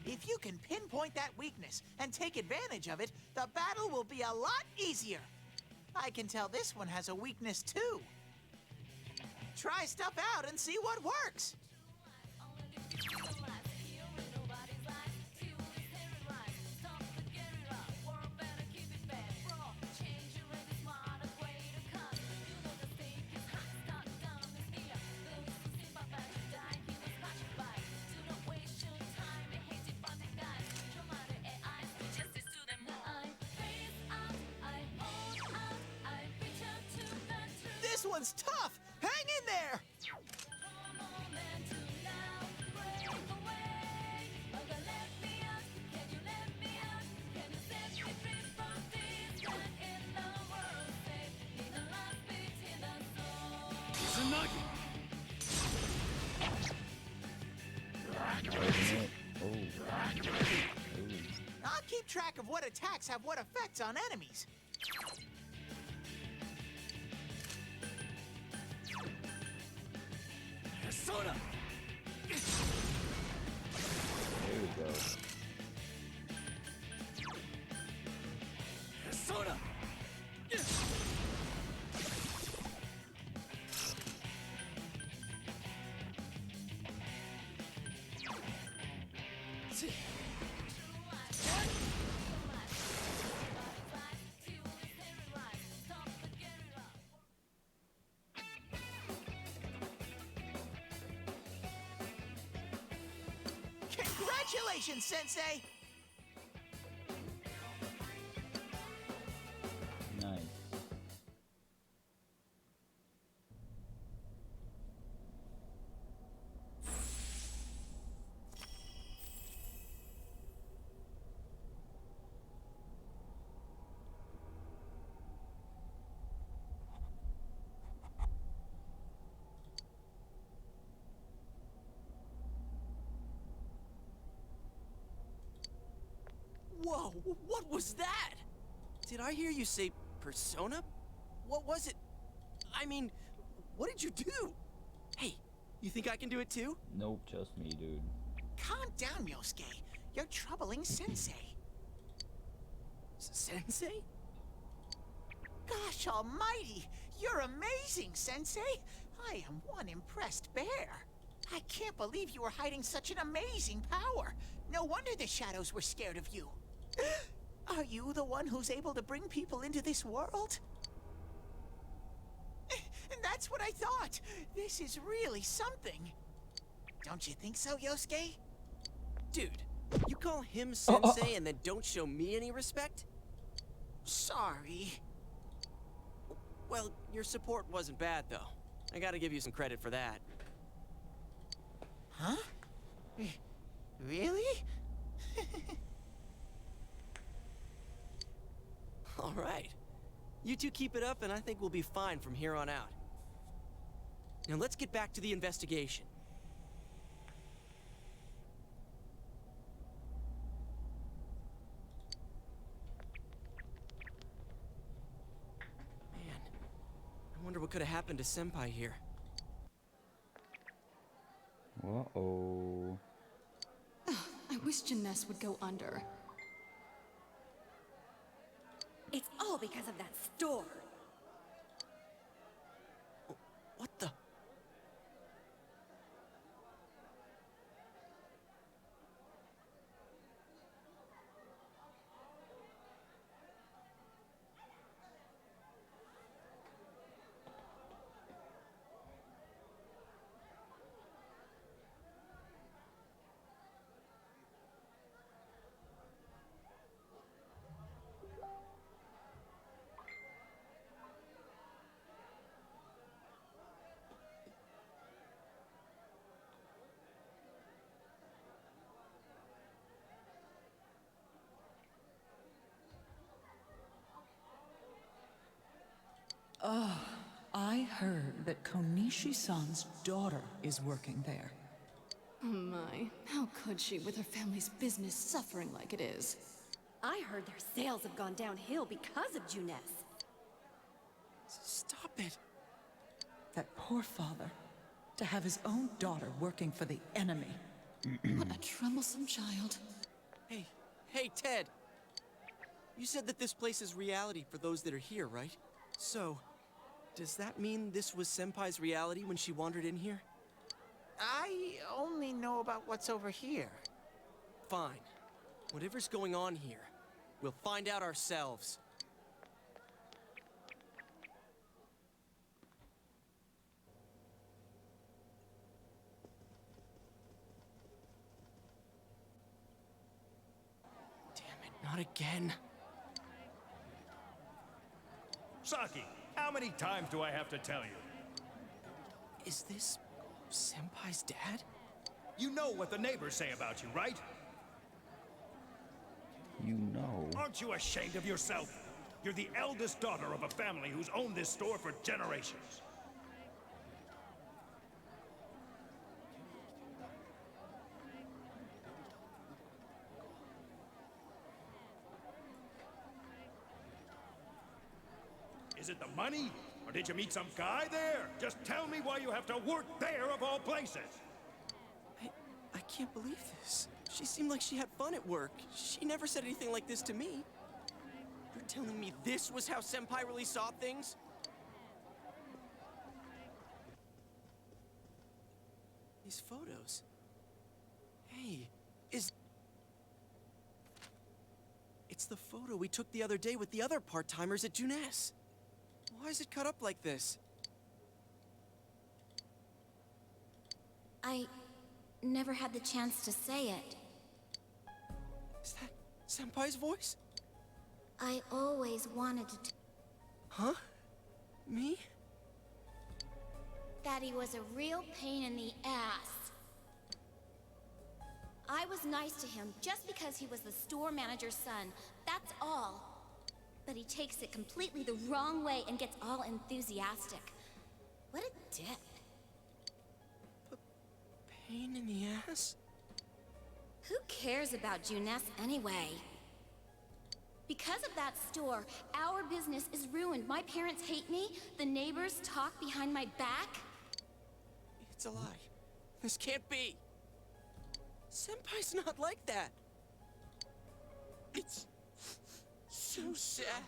If you can pinpoint that weakness and take advantage of it, the battle will be a lot easier. I can tell this one has a weakness too. Try stuff out and see what works. This one's tough. Hang in there. I'll keep track of what attacks have what effects on enemies. There we go. Congratulations, Sensei! Nice. Whoa, what was that? Did I hear you say persona? What was it? I mean, what did you do? Hey, you think I can do it too? Nope, just me, dude. Calm down, Yosuke. You're troubling Sensei. Sensei? Gosh almighty! You're amazing, Sensei! I am one impressed bear. I can't believe you were hiding such an amazing power. No wonder the shadows were scared of you. Are you the one who's able to bring people into this world? That's what I thought. This is really something. Don't you think so, Yosuke? Dude, you call him Sensei and then don't show me any respect? Sorry. Well, your support wasn't bad, though. I gotta give you some credit for that. Huh? Really? All right. You two keep it up, and I think we'll be fine from here on out. Now let's get back to the investigation. Man, I wonder what could have happened to Senpai here. Uh-oh. I wish Janess would go under. It's all because of that store. What the? I heard that Konishi-san's daughter is working there. Oh my, how could she with her family's business suffering like it is? I heard their sales have gone downhill because of Juness. Stop it. That poor father. To have his own daughter working for the enemy. What a troublesome child. Hey, Ted. You said that this place is reality for those that are here, right? So, does that mean this was Senpai's reality when she wandered in here? I only know about what's over here. Fine. Whatever's going on here, we'll find out ourselves. Damn it, not again. Saki, how many times do I have to tell you? Is this Senpai's dad? You know what the neighbors say about you, right? You know. Aren't you ashamed of yourself? You're the eldest daughter of a family who's owned this store for generations. Is it the money? Or did you meet some guy there? Just tell me why you have to work there of all places. I can't believe this. She seemed like she had fun at work. She never said anything like this to me. You're telling me this was how Senpai really saw things? These photos. Hey, It's the photo we took the other day with the other part-timers at Juness. Why is it cut up like this? I never had the chance to say it. Is that Senpai's voice? I always wanted to. Huh? Me? Daddy was a real pain in the ass. I was nice to him just because he was the store manager's son. That's all. But he takes it completely the wrong way and gets all enthusiastic. What a dick. Pain in the ass? Who cares about Juness anyway? Because of that store, our business is ruined. My parents hate me. The neighbors talk behind my back. It's a lie. This can't be. Senpai's not like that. It's so sad.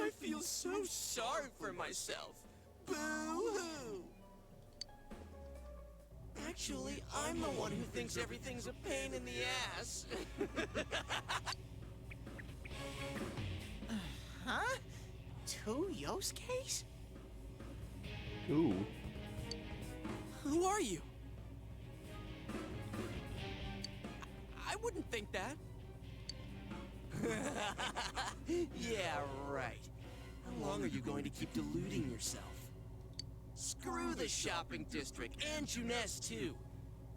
I feel so sorry for myself. Boo-hoo! Actually, I'm the one who thinks everything's a pain in the ass. Huh? Two Yosuke's? Ooh. Who are you? I wouldn't think that. Yeah, right. long are you going to keep deluding yourself? Screw the shopping district, and Junes too.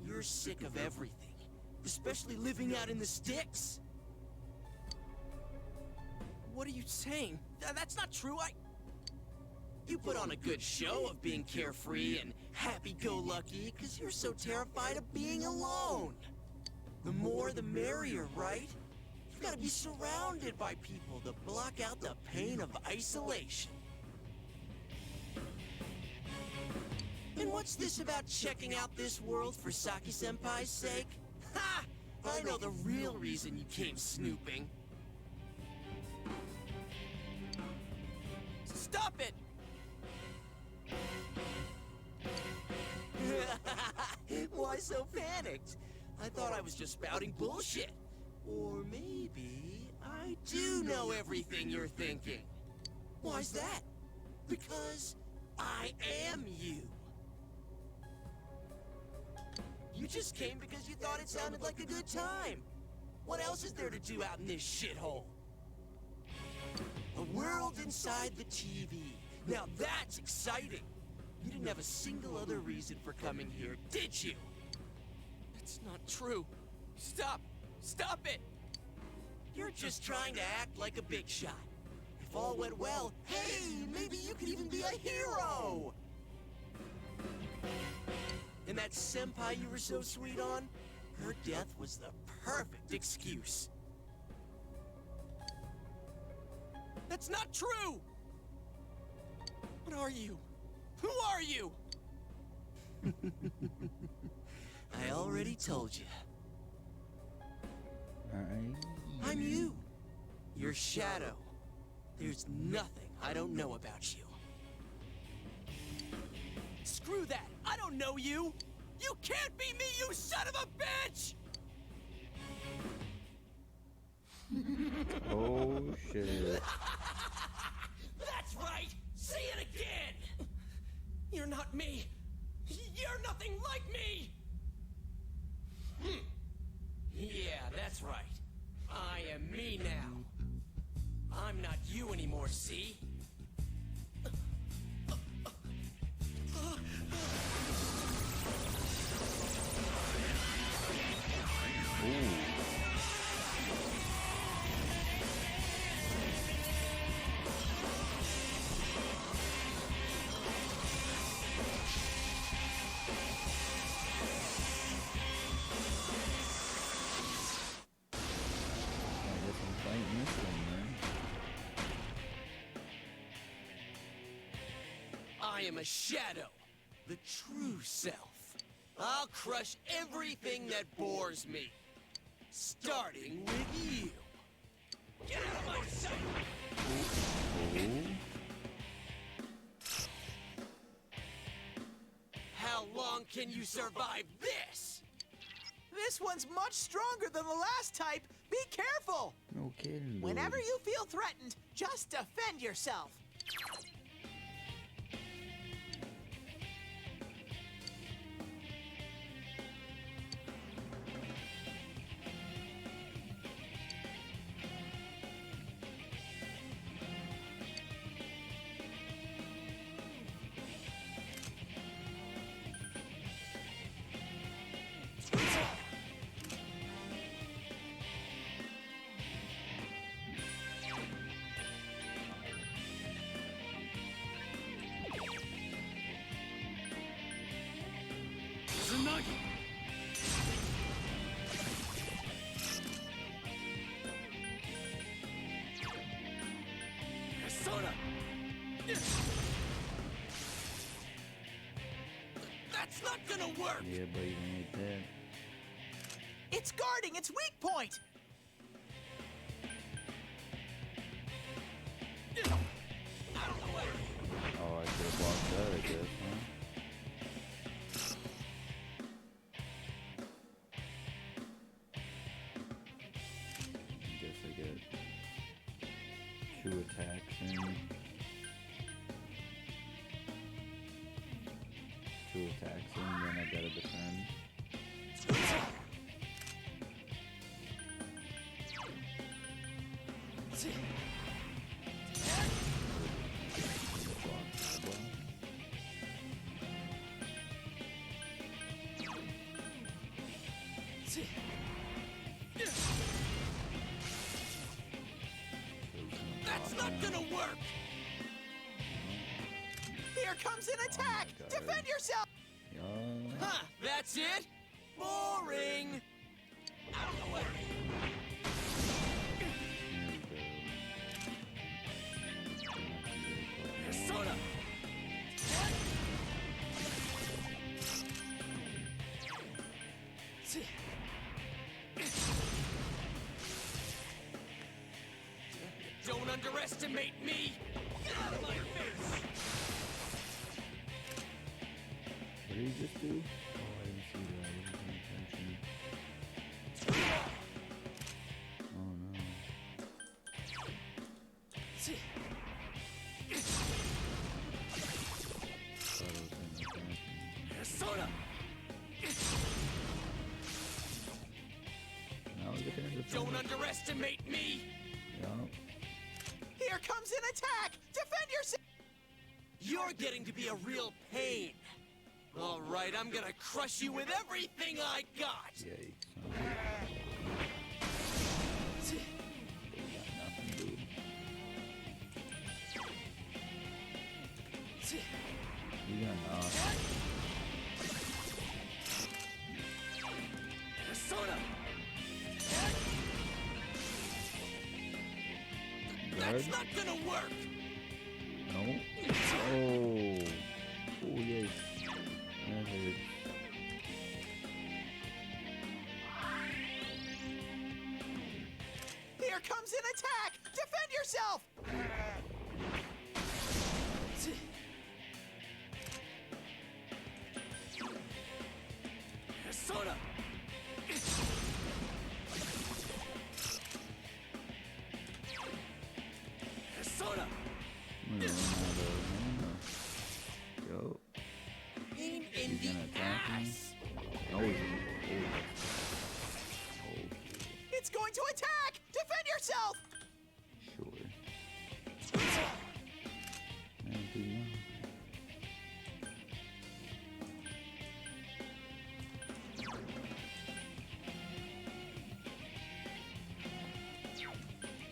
You're sick of everything, especially living out in the sticks. What are you saying? That's not true. You put on a good show of being carefree and happy-go-lucky because you're so terrified of being alone. The more the merrier, right? You've got to be surrounded by people to block out the pain of isolation. And what's this about checking out this world for Saki-senpai's sake? Ha! I know the real reason you came snooping. Stop it! Why so panicked? I thought I was just spouting bullshit. Or maybe I do know everything you're thinking. Why's that? Because I am you. You just came because you thought it sounded like a good time. What else is there to do out in this shithole? A world inside the TV. Now that's exciting. You didn't have a single other reason for coming here, did you? That's not true. Stop! Stop it! You're just trying to act like a big shot. If all went well, hey, maybe you could even be a hero! And that senpai you were so sweet on? Her death was the perfect excuse. That's not true! What are you? Who are you? I already told you. I'm you. Your shadow. There's nothing I don't know about you. Screw that! I don't know you! You can't be me, you son of a bitch! Oh shit. That's right! Say it again! You're not me! You're nothing like me! Yeah, that's right. I am me now. I'm not you anymore, see? I am a shadow, the true self. I'll crush everything that bores me, starting with you. Get out of my sight! How long can you survive this? This one's much stronger than the last type. Be careful! No kidding. Whenever you feel threatened, just defend yourself. That's not gonna work! Yeah, but you need that. It's guarding its weak point! Oh, I could have blocked that, I guess, huh? I guess I get 2 attacks in. 2 attacks in, then I gotta defend. That's not gonna work! Here comes an attack! Defend yourself! Huh, that's it? Boring! Out of the way! Persona! Don't underestimate me! Get out of my face! What did he just do? Oh, I didn't see that. I wasn't paying attention. Oh no. Thought it was in the back. Persona! Now we're getting into Don't underestimate me! Yeah. Here comes an attack! Defend yourself! You're getting to be a real pain. All right, I'm gonna crush you with everything I got. Yikes. You're gonna knock. Persona! Guard? That's not gonna work! No. Oh. Oh, yikes. That hurt. Here comes an attack! Defend yourself! Persona! Persona! I'm gonna run out of mana. Yo. Pain in He's the gonna attack me? ass! No, he's gonna. Oh. It's going to attack! Defend yourself! Sure. Man, do not.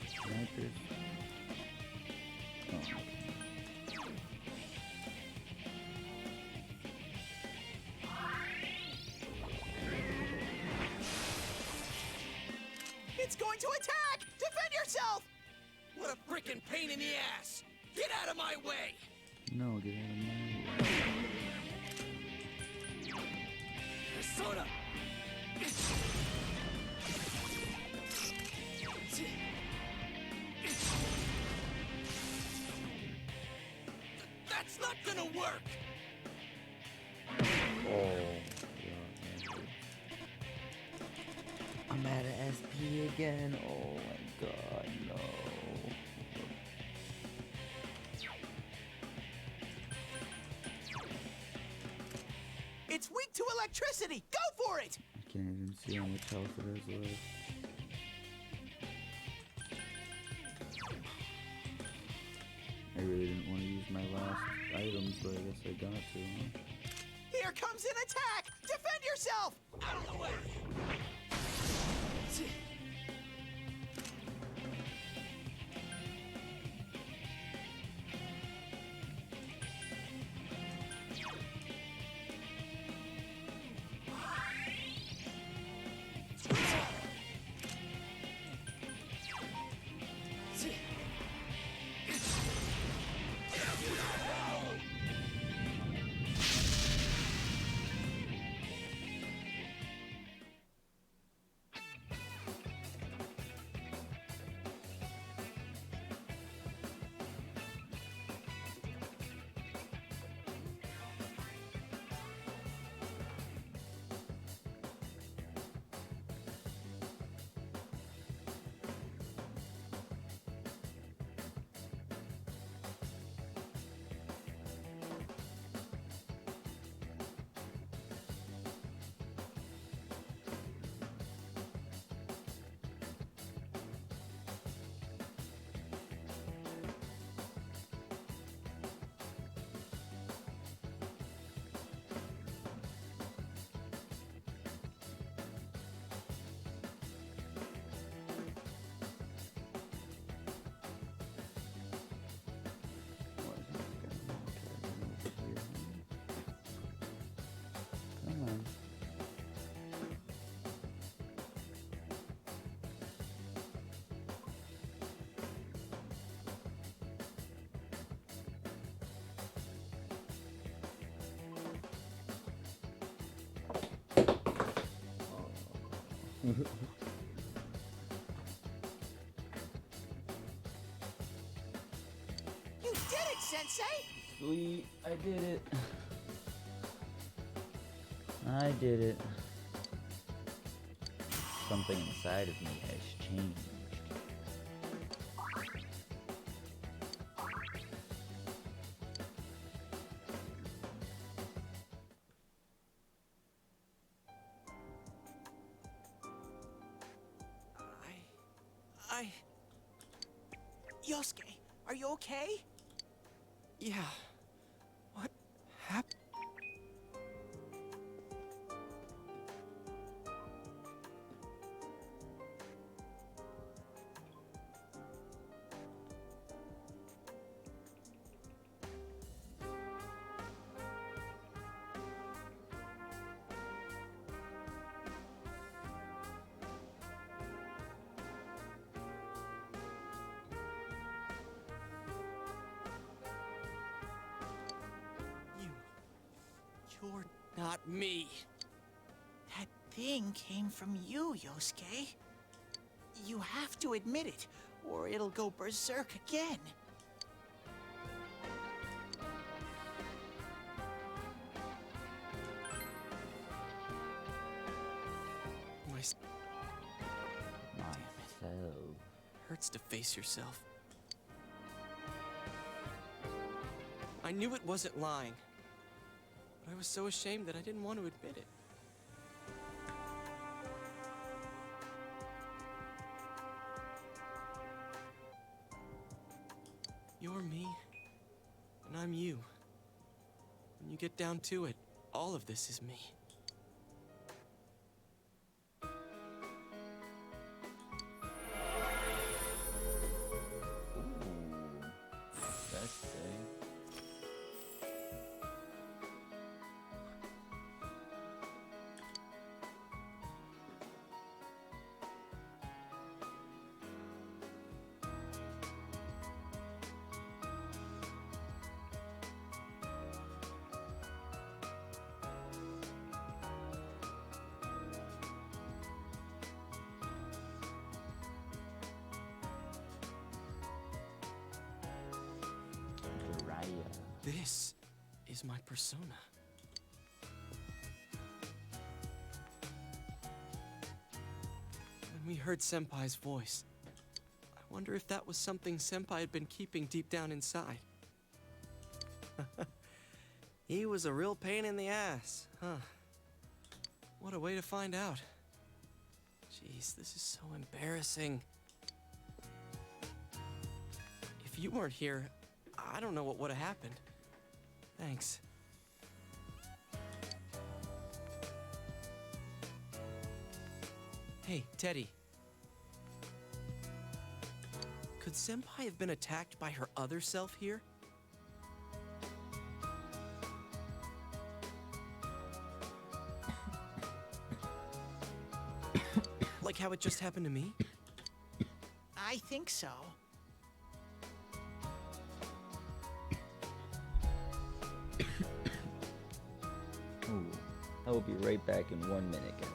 Snipers. Oh, okay. It's going to attack! Defend yourself! What a frickin' pain in the ass! Get out of my way! No, get out of my way. Persona! That's not gonna work! Oh, yeah, I'm at an SP again. Oh my god, no. It's weak to electricity! Go for it! I can't even see how much health it has left. I really didn't want to use my last items, but I guess I got to, huh? Here comes an attack! Defend yourself! Out of the way! You did it, Sensei! Sweet, I did it. I did it. Something inside of me has changed. Yosuke, are you okay? Yeah. What happened? You're not me. That thing came from you, Yosuke. You have to admit it, or it'll go berserk again. Myself. Hurts to face yourself. I knew it wasn't lying, but I was so ashamed that I didn't want to admit it. You're me, and I'm you. When you get down to it, all of this is me. That's safe. This is my persona. When we heard Senpai's voice, I wonder if that was something Senpai had been keeping deep down inside. He was a real pain in the ass, huh? What a way to find out. Jeez, this is so embarrassing. If you weren't here, I don't know what would have happened. Thanks. Hey, Teddy. Could Senpai have been attacked by her other self here? Like how it just happened to me? I think so. Ooh, I will be right back in 1 minute, guys.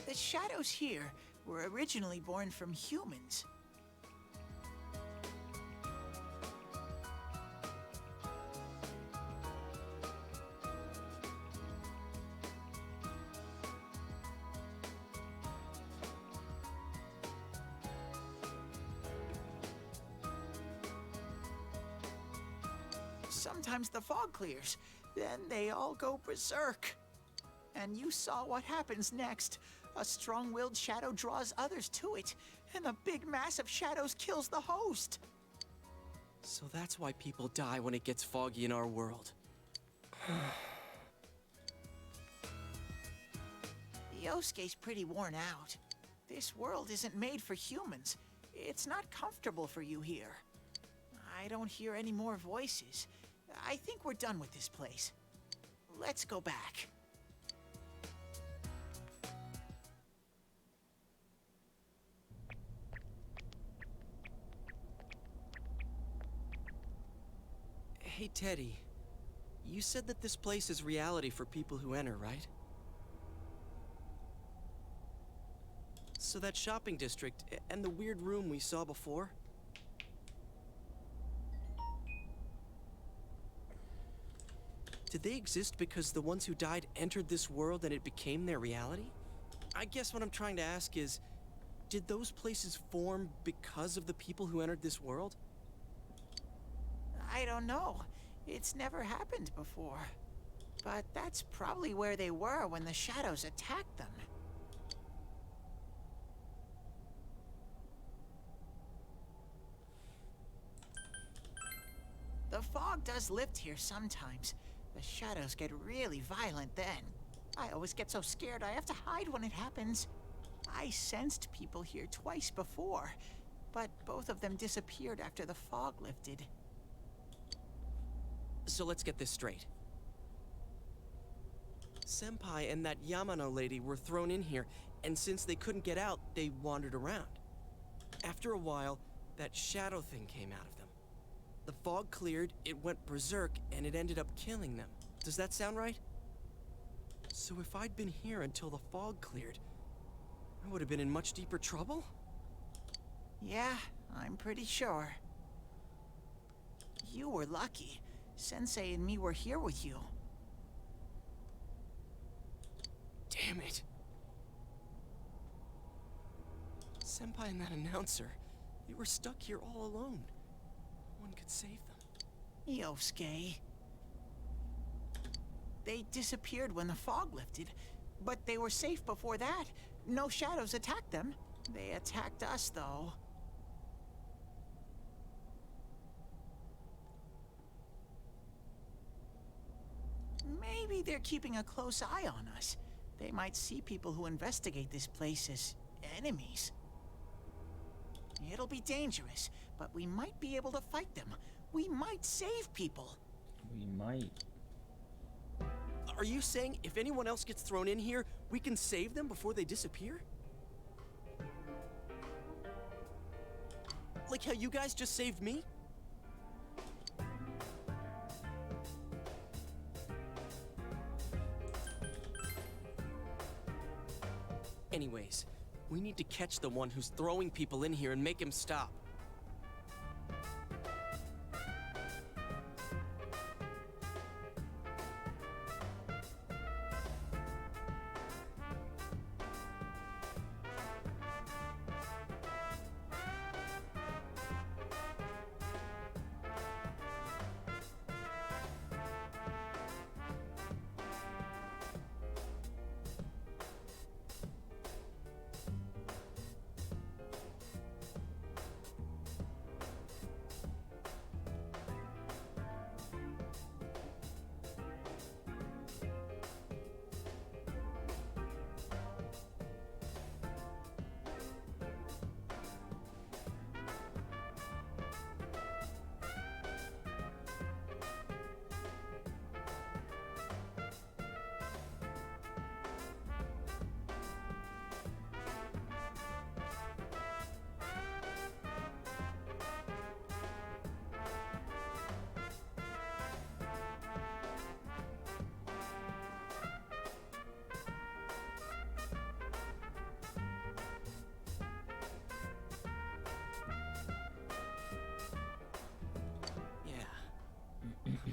The shadows here were originally born from humans. sometimes the fog clears. Then they all go berserk. And you saw what happens next. A strong-willed shadow draws others to it, and a big mass of shadows kills the host. So that's why people die when it gets foggy in our world. Yosuke's pretty worn out. This world isn't made for humans. It's not comfortable for you here. I don't hear any more voices. I think we're done with this place. Let's go back. Hey, Teddy. You said that this place is reality for people who enter, right? So that shopping district and the weird room we saw before? Did they exist because the ones who died entered this world and it became their reality? I guess what I'm trying to ask is, did those places form because of the people who entered this world? I don't know. It's never happened before. But that's probably where they were when the shadows attacked them. The fog does lift here sometimes. The shadows get really violent then. I always get so scared I have to hide when it happens. I sensed people here twice before, but both of them disappeared after the fog lifted. So let's get this straight. Senpai and that Yamano lady were thrown in here, and since they couldn't get out, they wandered around. After a while, that shadow thing came out of them. The fog cleared, it went berserk, and it ended up killing them. Does that sound right? So if I'd been here until the fog cleared, I would have been in much deeper trouble? Yeah, I'm pretty sure. You were lucky. Sensei and me were here with you. Damn it. Senpai and that announcer, they were stuck here all alone. No one could save them. Yosuke. They disappeared when the fog lifted, but they were safe before that. No shadows attacked them. They attacked us, though. Maybe they're keeping a close eye on us. They might see people who investigate this place as enemies. It'll be dangerous, but we might be able to fight them. We might save people. We might. Are you saying if anyone else gets thrown in here, we can save them before they disappear? Like how you guys just saved me? Anyways, we need to catch the one who's throwing people in here and make him stop.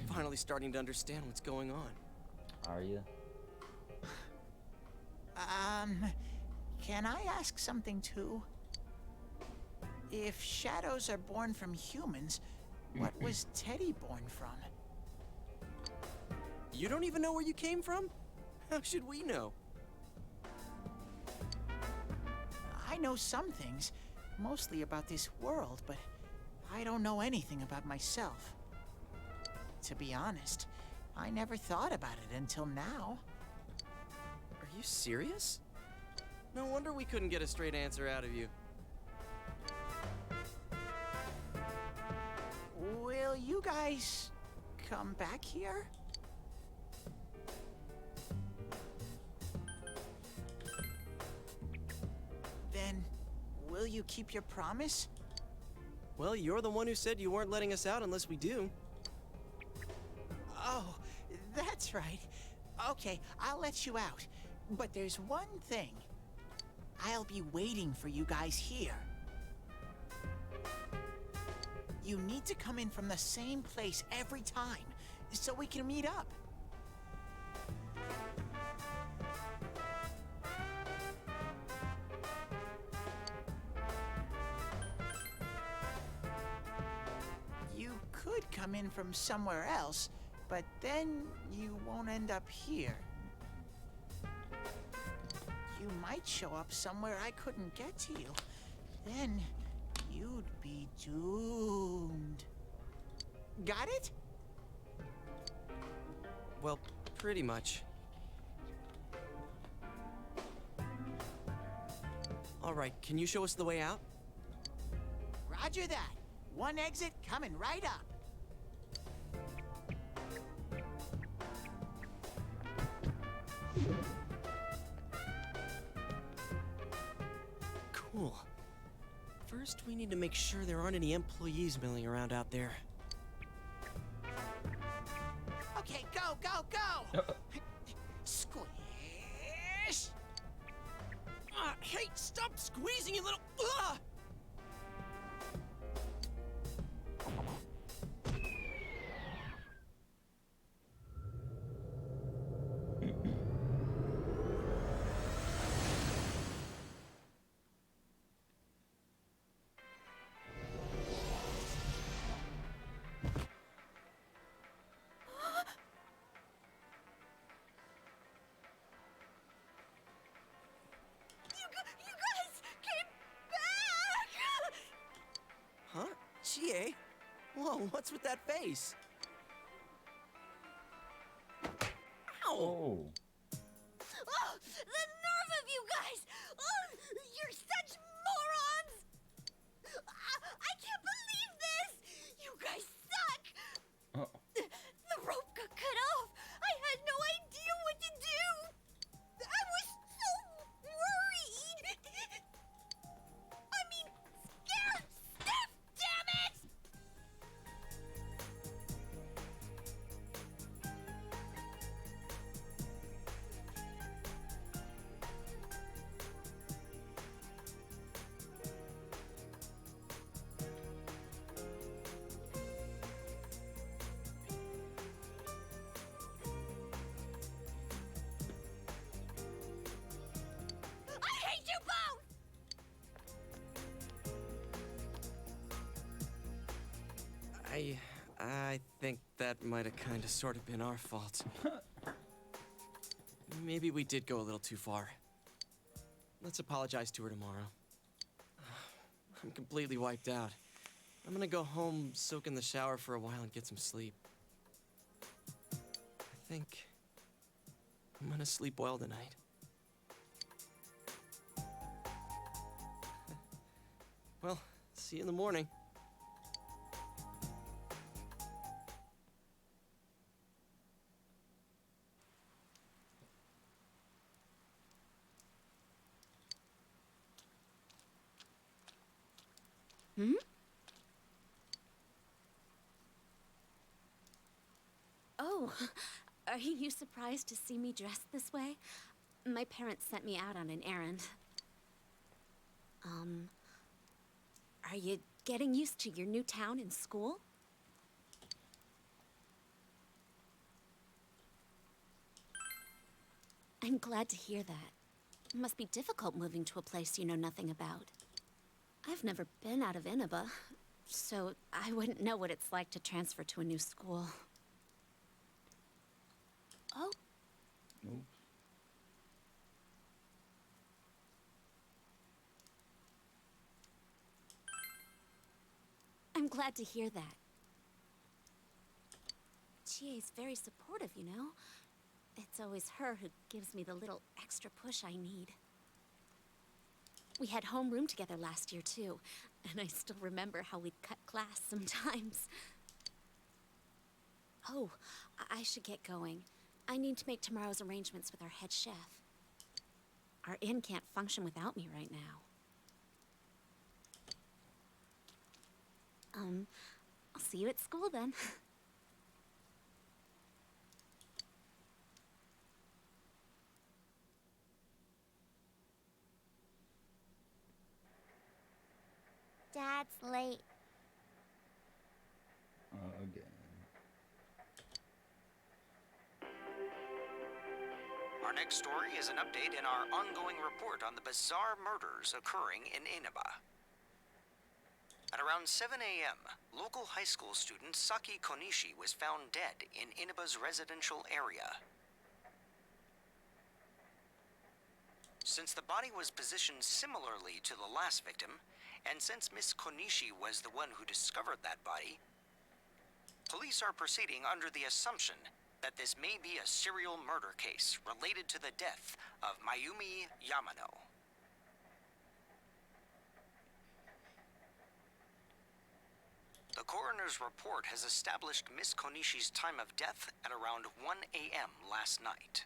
Finally starting to understand what's going on. Are you? Can I ask something too? If shadows are born from humans, what was Teddy born from? You don't even know where you came from? How should we know? I know some things, mostly about this world, but I don't know anything about myself. To be honest, I never thought about it until now. Are you serious? No wonder we couldn't get a straight answer out of you. Will you guys come back here? Then, will you keep your promise? Well, you're the one who said you weren't letting us out unless we do. Oh, that's right. Okay, I'll let you out. But there's one thing. I'll be waiting for you guys here. You need to come in from the same place every time, so we can meet up. You could come in from somewhere else, but then you won't end up here. You might show up somewhere I couldn't get to you. Then you'd be doomed. Got it? Well, pretty much. All right, can you show us the way out? Roger that. One exit coming right up. Cool. First, we need to make sure there aren't any employees milling around out there. Okay, go, go, go! Squish! Hey, stop squeezing, you little... You guys came back! Huh? Chie? Whoa, what's with that face? Ow! Oh. Oh, the nerve of you guys! Oh, you're such morons! I can't believe this! You guys suck! Oh. The rope got cut off! I had no idea what to do! I was so worried! I mean, scared stiff, damn it! I hate you both! I think that might have kind of sort of been our fault. Maybe we did go a little too far. Let's apologize to her tomorrow. I'm completely wiped out. I'm gonna go home, soak in the shower for a while, and get some sleep. I think I'm gonna sleep well tonight. Well, see you in the morning. Hmm? Oh, are you surprised to see me dressed this way? My parents sent me out on an errand. Are you getting used to your new town and school? I'm glad to hear that. It must be difficult moving to a place you know nothing about. I've never been out of Inaba, so I wouldn't know what it's like to transfer to a new school. glad to hear that. Chie's very supportive, you know? It's always her who gives me the little extra push I need. We had homeroom together last year, too, and I still remember how we'd cut class sometimes. Oh, I should get going. I need to make tomorrow's arrangements with our head chef. Our inn can't function without me right now. I'll see you at school then. Dad's late. Again. Our next story is an update in our ongoing report on the bizarre murders occurring in Inaba. At around 7 a.m., local high school student Saki Konishi was found dead in Inaba's residential area. Since the body was positioned similarly to the last victim, and since Miss Konishi was the one who discovered that body, police are proceeding under the assumption that this may be a serial murder case related to the death of Mayumi Yamano. The coroner's report has established Miss Konishi's time of death at around 1 a.m. last night.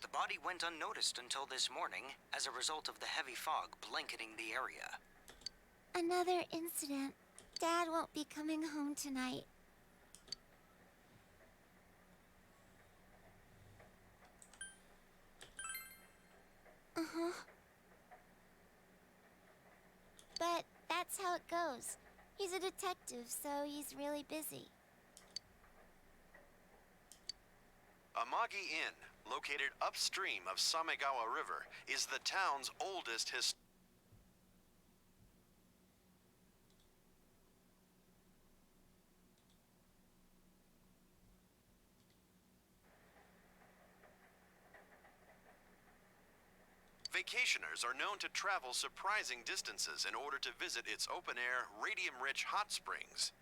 The body went unnoticed until this morning as a result of the heavy fog blanketing the area. Another incident. Dad won't be coming home tonight. Uh-huh. But that's how it goes. He's a detective, so he's really busy. Amagi Inn, located upstream of Samegawa River, is the town's oldest Vacationers are known to travel surprising distances in order to visit its open-air, radium-rich hot springs.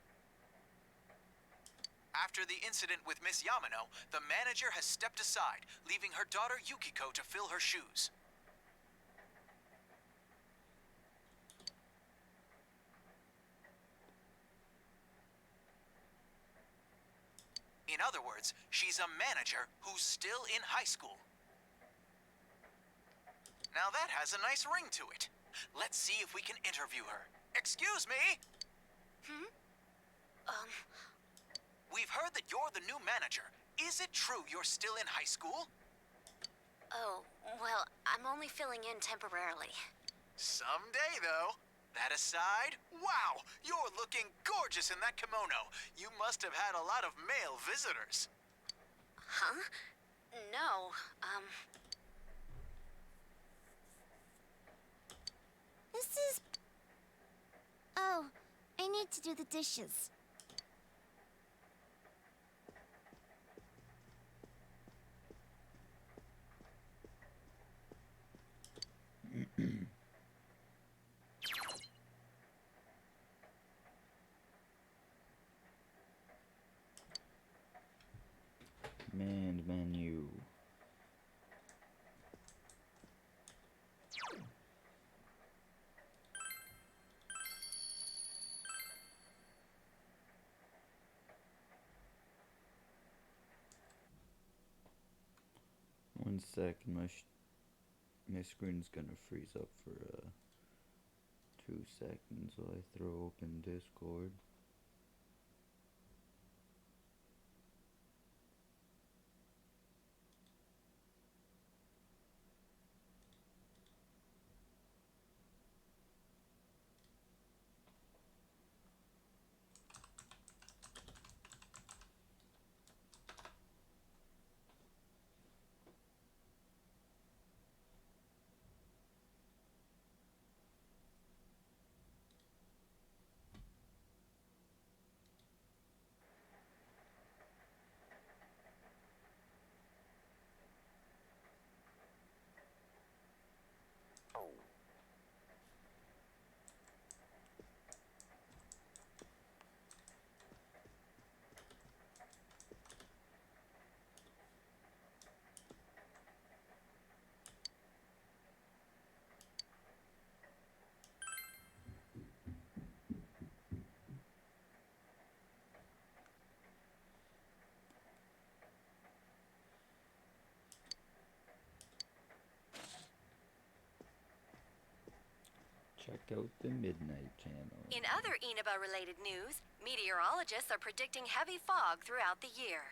After the incident with Miss Yamano, the manager has stepped aside, leaving her daughter Yukiko to fill her shoes. In other words, she's a manager who's still in high school. Now that has a nice ring to it. Let's see if we can interview her. Excuse me? We've heard that you're the new manager. Is it true you're still in high school? Oh, well, I'm only filling in temporarily. Someday, though. That aside, wow, you're looking gorgeous in that kimono. You must have had a lot of male visitors. Huh? No, This is... Oh, I need to do the dishes. Command menu. One second, my screen's gonna freeze up for 2 seconds while I throw open Discord. Check out the Midnight Channel. In other Inaba-related news, meteorologists are predicting heavy fog throughout the year.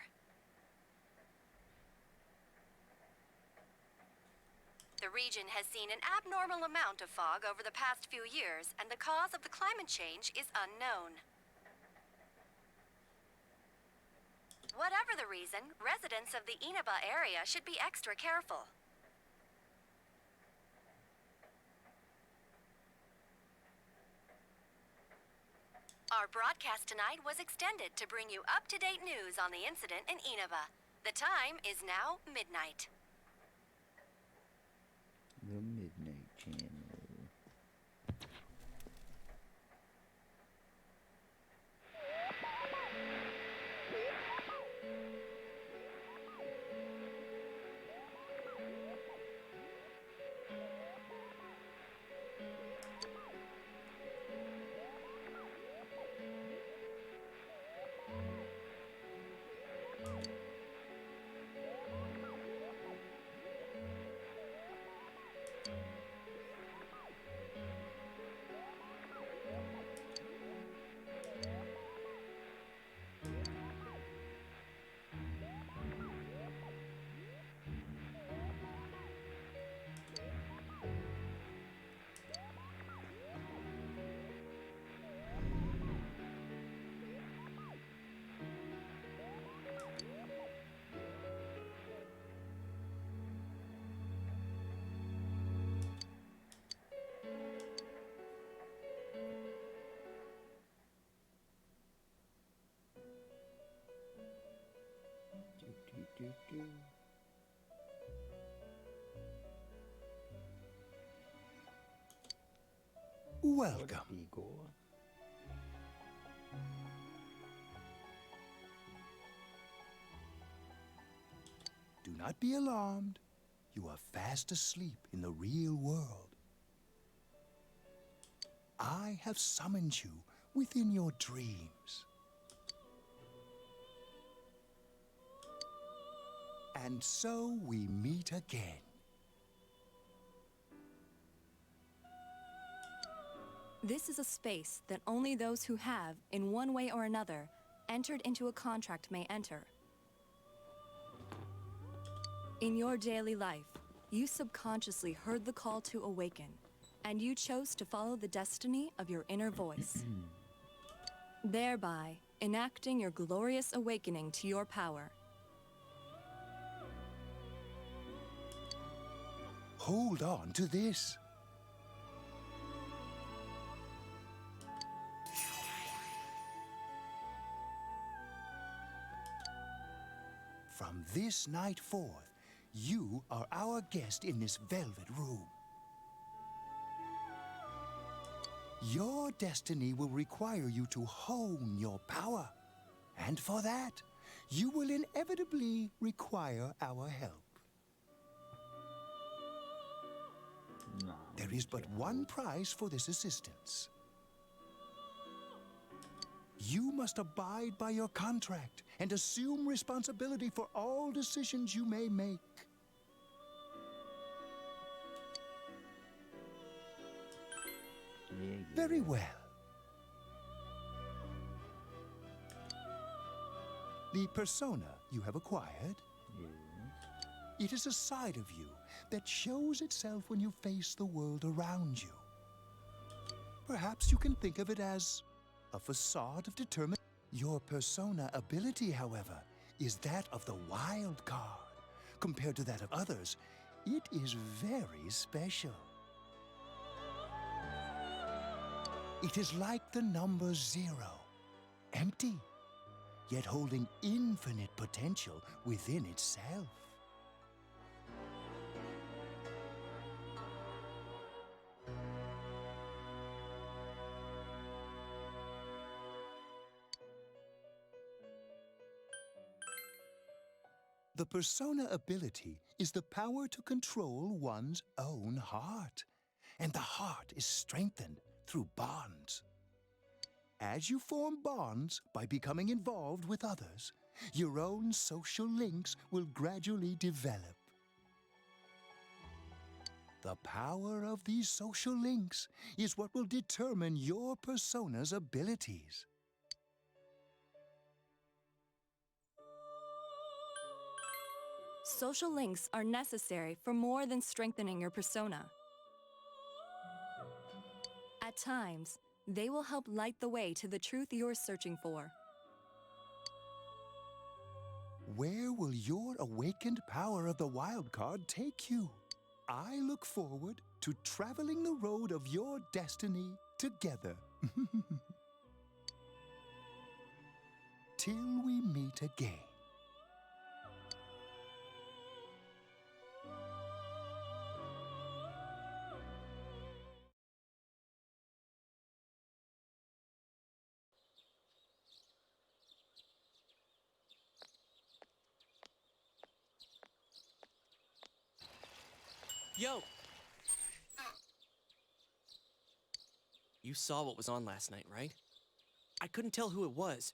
The region has seen an abnormal amount of fog over the past few years, and the cause of the climate change is unknown. Whatever the reason, residents of the Inaba area should be extra careful. Our broadcast tonight was extended to bring you up-to-date news on the incident in Inaba. The time is now midnight. The Midnight Channel. Welcome. Do not be alarmed. You are fast asleep in the real world. I have summoned you within your dreams. And so we meet again. This is a space that only those who have, in one way or another, entered into a contract may enter. In your daily life, you subconsciously heard the call to awaken, and you chose to follow the destiny of your inner voice, thereby enacting your glorious awakening to your power. Hold on to this. From this night forth, you are our guest in this velvet room. Your destiny will require you to hone your power. And for that, you will inevitably require our help. There is but one price for this assistance. You must abide by your contract and assume responsibility for all decisions you may make. Very well. The persona you have acquired, it is a side of you that shows itself when you face the world around you. Perhaps you can think of it as a facade of determination. Your persona ability, however, is that of the wild card. Compared to that of others, it is very special. It is like the number 0, empty, yet holding infinite potential within itself. The persona ability is the power to control one's own heart, and the heart is strengthened through bonds. As you form bonds by becoming involved with others, your own social links will gradually develop. The power of these social links is what will determine your persona's abilities. Social links are necessary for more than strengthening your persona. At times, they will help light the way to the truth you're searching for. Where will your awakened power of the wild card take you? I look forward to traveling the road of your destiny together. Till we meet again. Yo! You saw what was on last night, right? I couldn't tell who it was,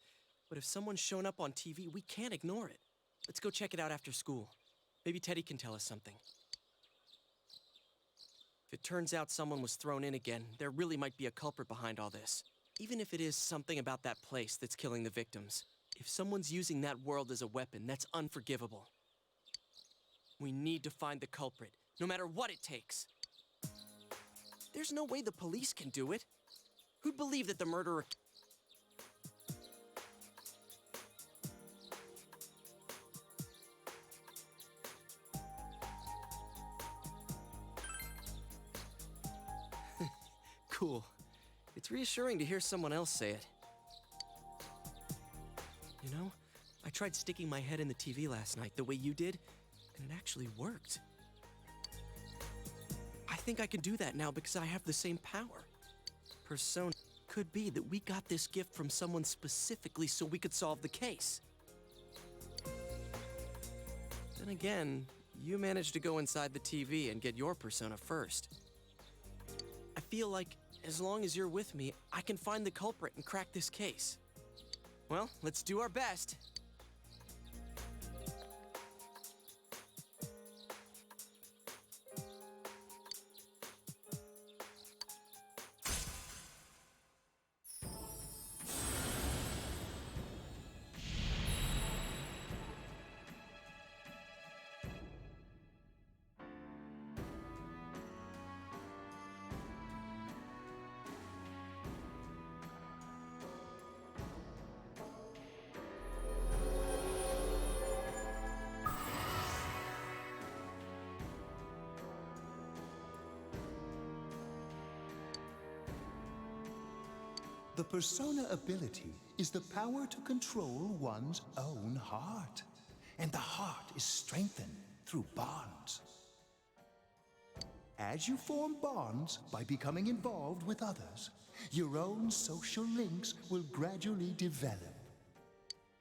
but if someone's shown up on TV, we can't ignore it. Let's go check it out after school. Maybe Teddy can tell us something. If it turns out someone was thrown in again, there really might be a culprit behind all this. Even if it is something about that place that's killing the victims. If someone's using that world as a weapon, that's unforgivable. We need to find the culprit, no matter what it takes. There's no way the police can do it. Who'd believe that the murderer... Cool. It's reassuring to hear someone else say it. You know, I tried sticking my head in the TV last night the way you did, and it actually worked. I think I can do that now because I have the same power. Persona could be that we got this gift from someone specifically so we could solve the case. Then again, you managed to go inside the TV and get your persona first. I feel like as long as you're with me, I can find the culprit and crack this case. Well, let's do our best. The persona ability is the power to control one's own heart. And the heart is strengthened through bonds. As you form bonds by becoming involved with others, your own social links will gradually develop.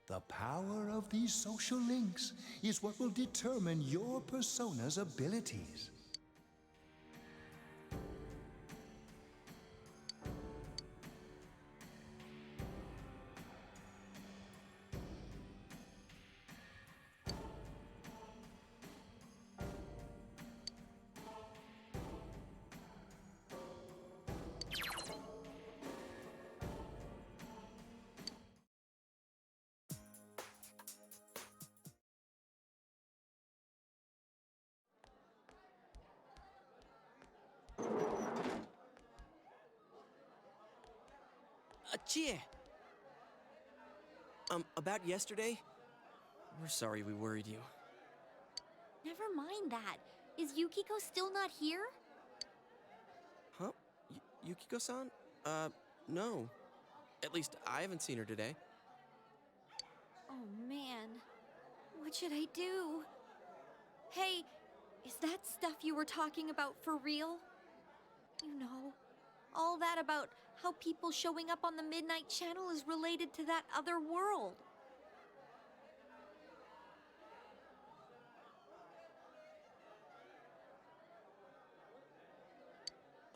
The power of these social links is what will determine your persona's abilities. Cheer! About yesterday? We're sorry we worried you. Never mind that. Is Yukiko still not here? Huh? Yukiko-san? No. At least I haven't seen her today. Oh man, what should I do? Hey, is that stuff you were talking about for real? You know, all that about how people showing up on the Midnight Channel is related to that other world.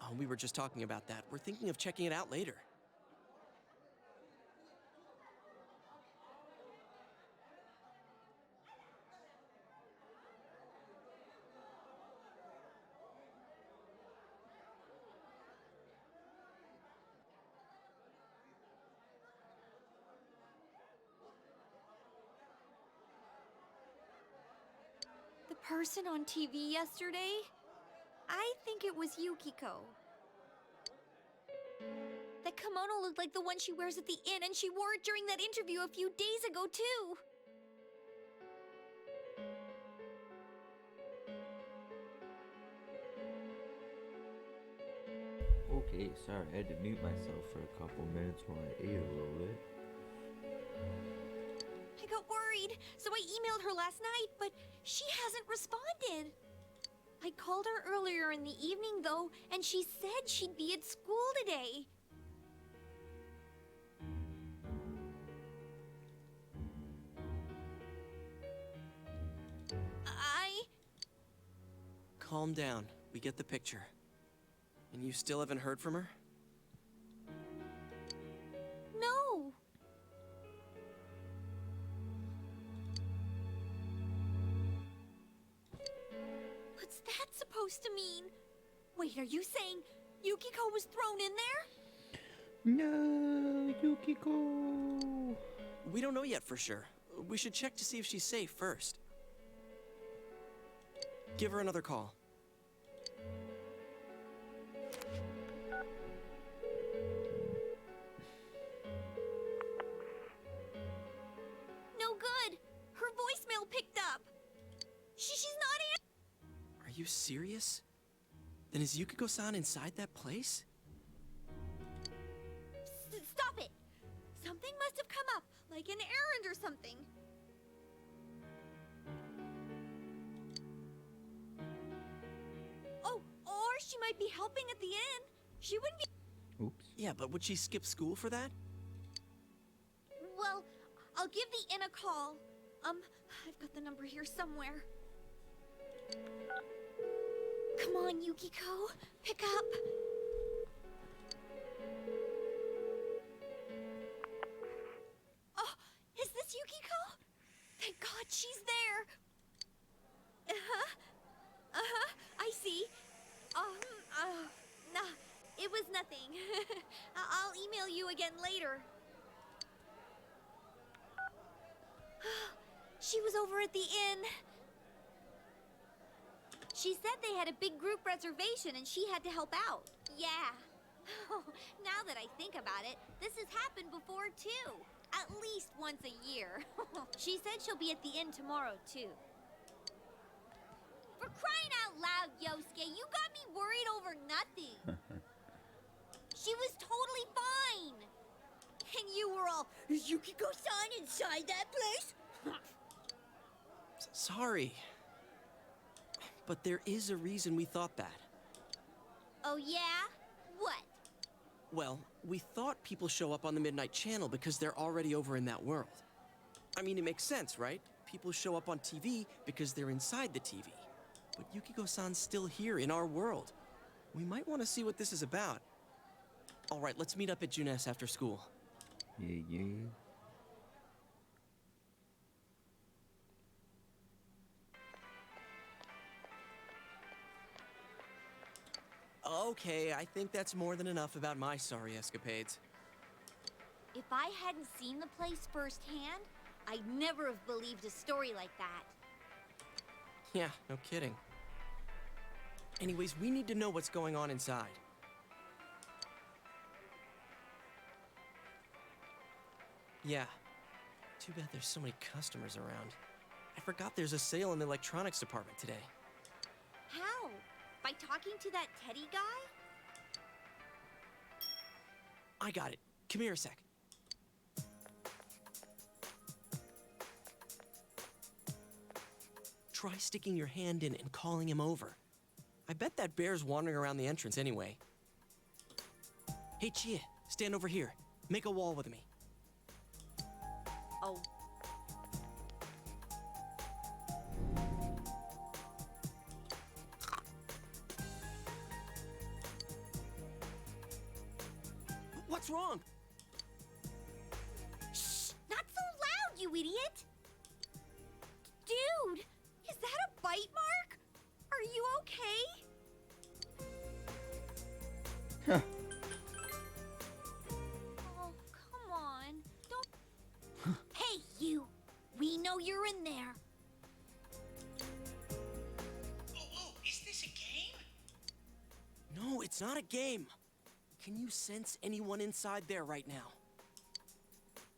Oh, we were just talking about that. We're thinking of checking it out later. person on TV yesterday? I think it was Yukiko. That kimono looked like the one she wears at the inn, and she wore it during that interview a few days ago, too. Okay, sorry, I had to mute myself for a couple minutes while I ate a little bit. I got worried, so I emailed her last night, but she hasn't responded. I called her earlier in the evening, though, and she said she'd be at school today. Calm down. We get the picture. And you still haven't heard from her? No. What's that supposed to mean? Wait, are you saying Yukiko was thrown in there? No, Yukiko. We don't know yet for sure. We should check to see if she's safe first. Give her another call. No good. Her voicemail picked up. She's not Are you serious? Then is Yukiko-san inside that place? Stop it! Something must have come up, like an errand or something. Oh, or she might be helping at the inn. She wouldn't be... Oops. Yeah, but would she skip school for that? Well, I'll give the inn a call. I've got the number here somewhere. Come on, Yukiko. Pick up. Oh, is this Yukiko? Thank God she's there. I see. Nah, it was nothing. I'll email you again later. She was over at the inn. She said they had a big group reservation and she had to help out. Yeah. Now that I think about it, this has happened before too. At least once a year. She said she'll be at the inn tomorrow too. For crying out loud, Yosuke, you got me worried over nothing. She was totally fine. And you were all, is Yukiko-san inside that place? Sorry. But there is a reason we thought that. Oh yeah? What? Well, we thought people show up on the Midnight Channel because they're already over in that world. I mean, it makes sense, right? People show up on TV because they're inside the TV. But Yukiko-san's still here in our world. We might want to see what this is about. All right, let's meet up at Junes after school. Yeah. Okay, I think that's more than enough about my sorry escapades. If I hadn't seen the place firsthand, I'd never have believed a story like that. Yeah, no kidding. Anyways, we need to know what's going on inside. Yeah. Too bad there's so many customers around. I forgot there's a sale in the electronics department today. How? By talking to that Teddy guy? I got it. Come here a sec. Try sticking your hand in and calling him over. I bet that bear's wandering around the entrance anyway. Hey, Chia, stand over here. Make a wall with me. Oh. What's wrong? Shh! Not so loud, you idiot! Dude! Is that a bite mark? Are you okay? Oh, come on. Don't... Hey, you! We know you're in there. It's not a game. Can you sense anyone inside there right now?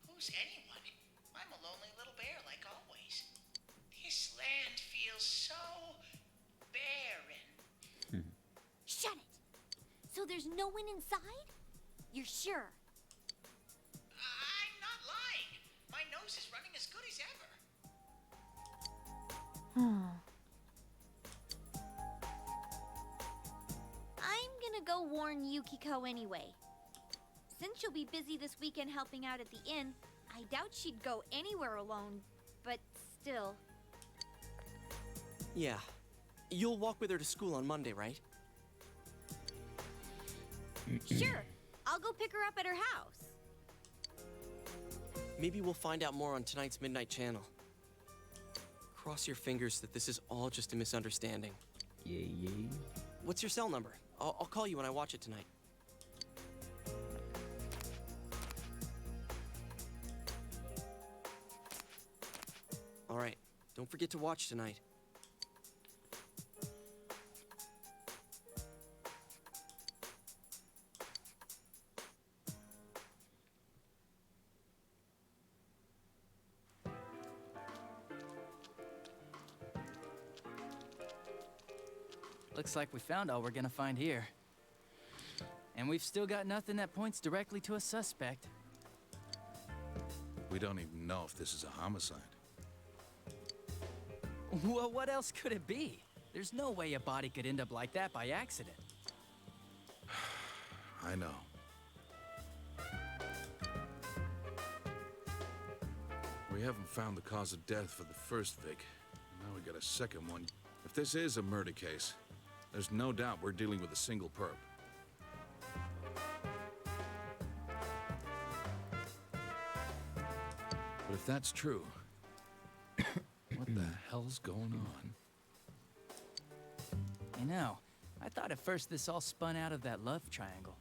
Who's anyone? I'm a lonely little bear like always. This land feels so barren. Shut it! So there's no one inside? You're sure? I'm not lying. My nose is running as good as ever. I'm gonna go warn Yukiko anyway. Since she'll be busy this weekend helping out at the inn, I doubt she'd go anywhere alone, but still. Yeah. You'll walk with her to school on Monday, right? Sure, I'll go pick her up at her house. Maybe we'll find out more on tonight's Midnight Channel. Cross your fingers that this is all just a misunderstanding. Yeah. What's your cell number? I'll call you when I watch it tonight. All right, don't forget to watch tonight. Looks like we found all we're gonna find here. And we've still got nothing that points directly to a suspect. We don't even know if this is a homicide. Well, what else could it be? There's no way a body could end up like that by accident. I know. We haven't found the cause of death for the first Vic. Now we got a second one. If this is a murder case, there's no doubt we're dealing with a single perp. But if that's true, what the hell's going on? You know, I thought at first this all spun out of that love triangle.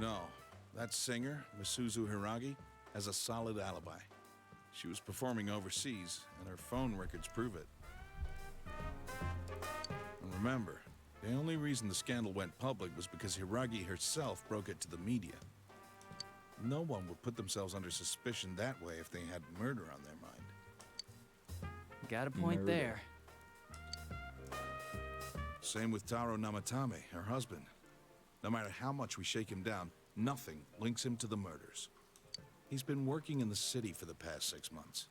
No, that singer, Misuzu Hiragi, has a solid alibi. She was performing overseas, and her phone records prove it. And remember, the only reason the scandal went public was because Hiragi herself broke it to the media. No one would put themselves under suspicion that way if they had murder on their mind. Got a point there. Same with Taro Namatame, her husband. No matter how much we shake him down, nothing links him to the murders. He's been working in the city for the past 6 months.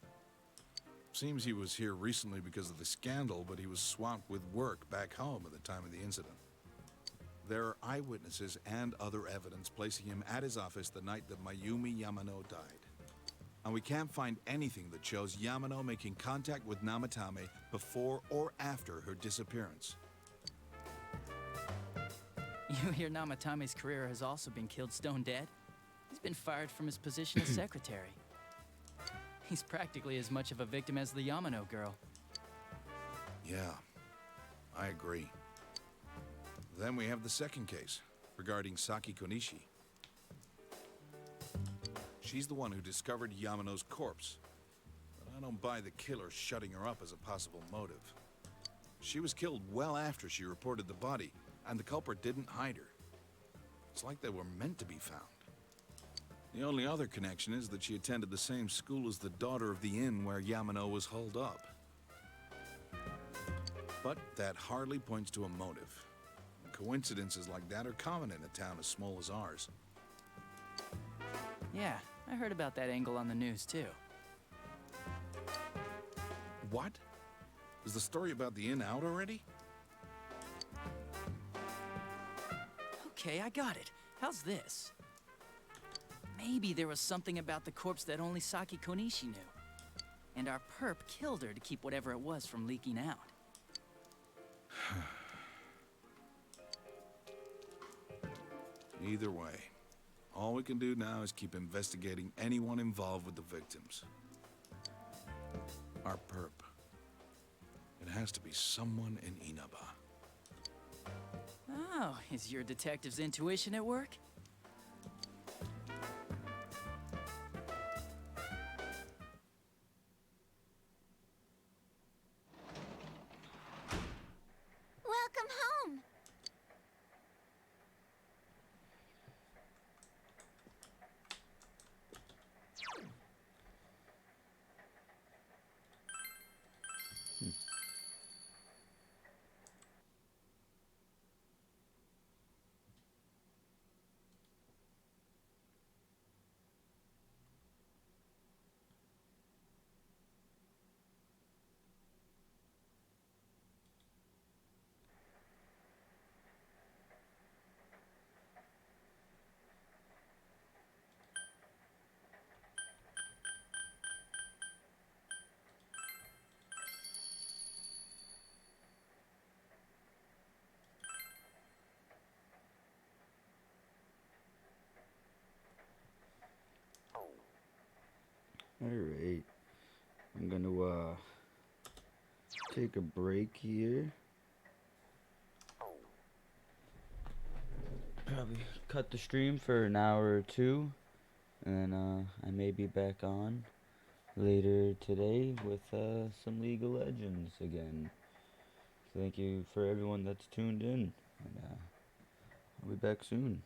Seems he was here recently because of the scandal, but he was swamped with work back home at the time of the incident. There are eyewitnesses and other evidence placing him at his office the night that Mayumi Yamano died. And we can't find anything that shows Yamano making contact with Namatame before or after her disappearance. You hear Namatame's career has also been killed stone dead? He's been fired from his position as secretary. He's practically as much of a victim as the Yamano girl. Yeah, I agree. Then we have the second case, regarding Saki Konishi. She's the one who discovered Yamano's corpse. But I don't buy the killer shutting her up as a possible motive. She was killed well after she reported the body, and the culprit didn't hide her. It's like they were meant to be found. The only other connection is that she attended the same school as the daughter of the inn where Yamano was holed up. But that hardly points to a motive. Coincidences like that are common in a town as small as ours. Yeah, I heard about that angle on the news too. What? Is the story about the inn out already? Okay, I got it. How's this? Maybe there was something about the corpse that only Saki Konishi knew. And our perp killed her to keep whatever it was from leaking out. Either way, all we can do now is keep investigating anyone involved with the victims. Our perp. It has to be someone in Inaba. Oh, is your detective's intuition at work? Welcome home. Alright. I'm gonna take a break here. Probably cut the stream for an hour or two. And I may be back on later today with some League of Legends again. Thank you for everyone that's tuned in. And I'll be back soon.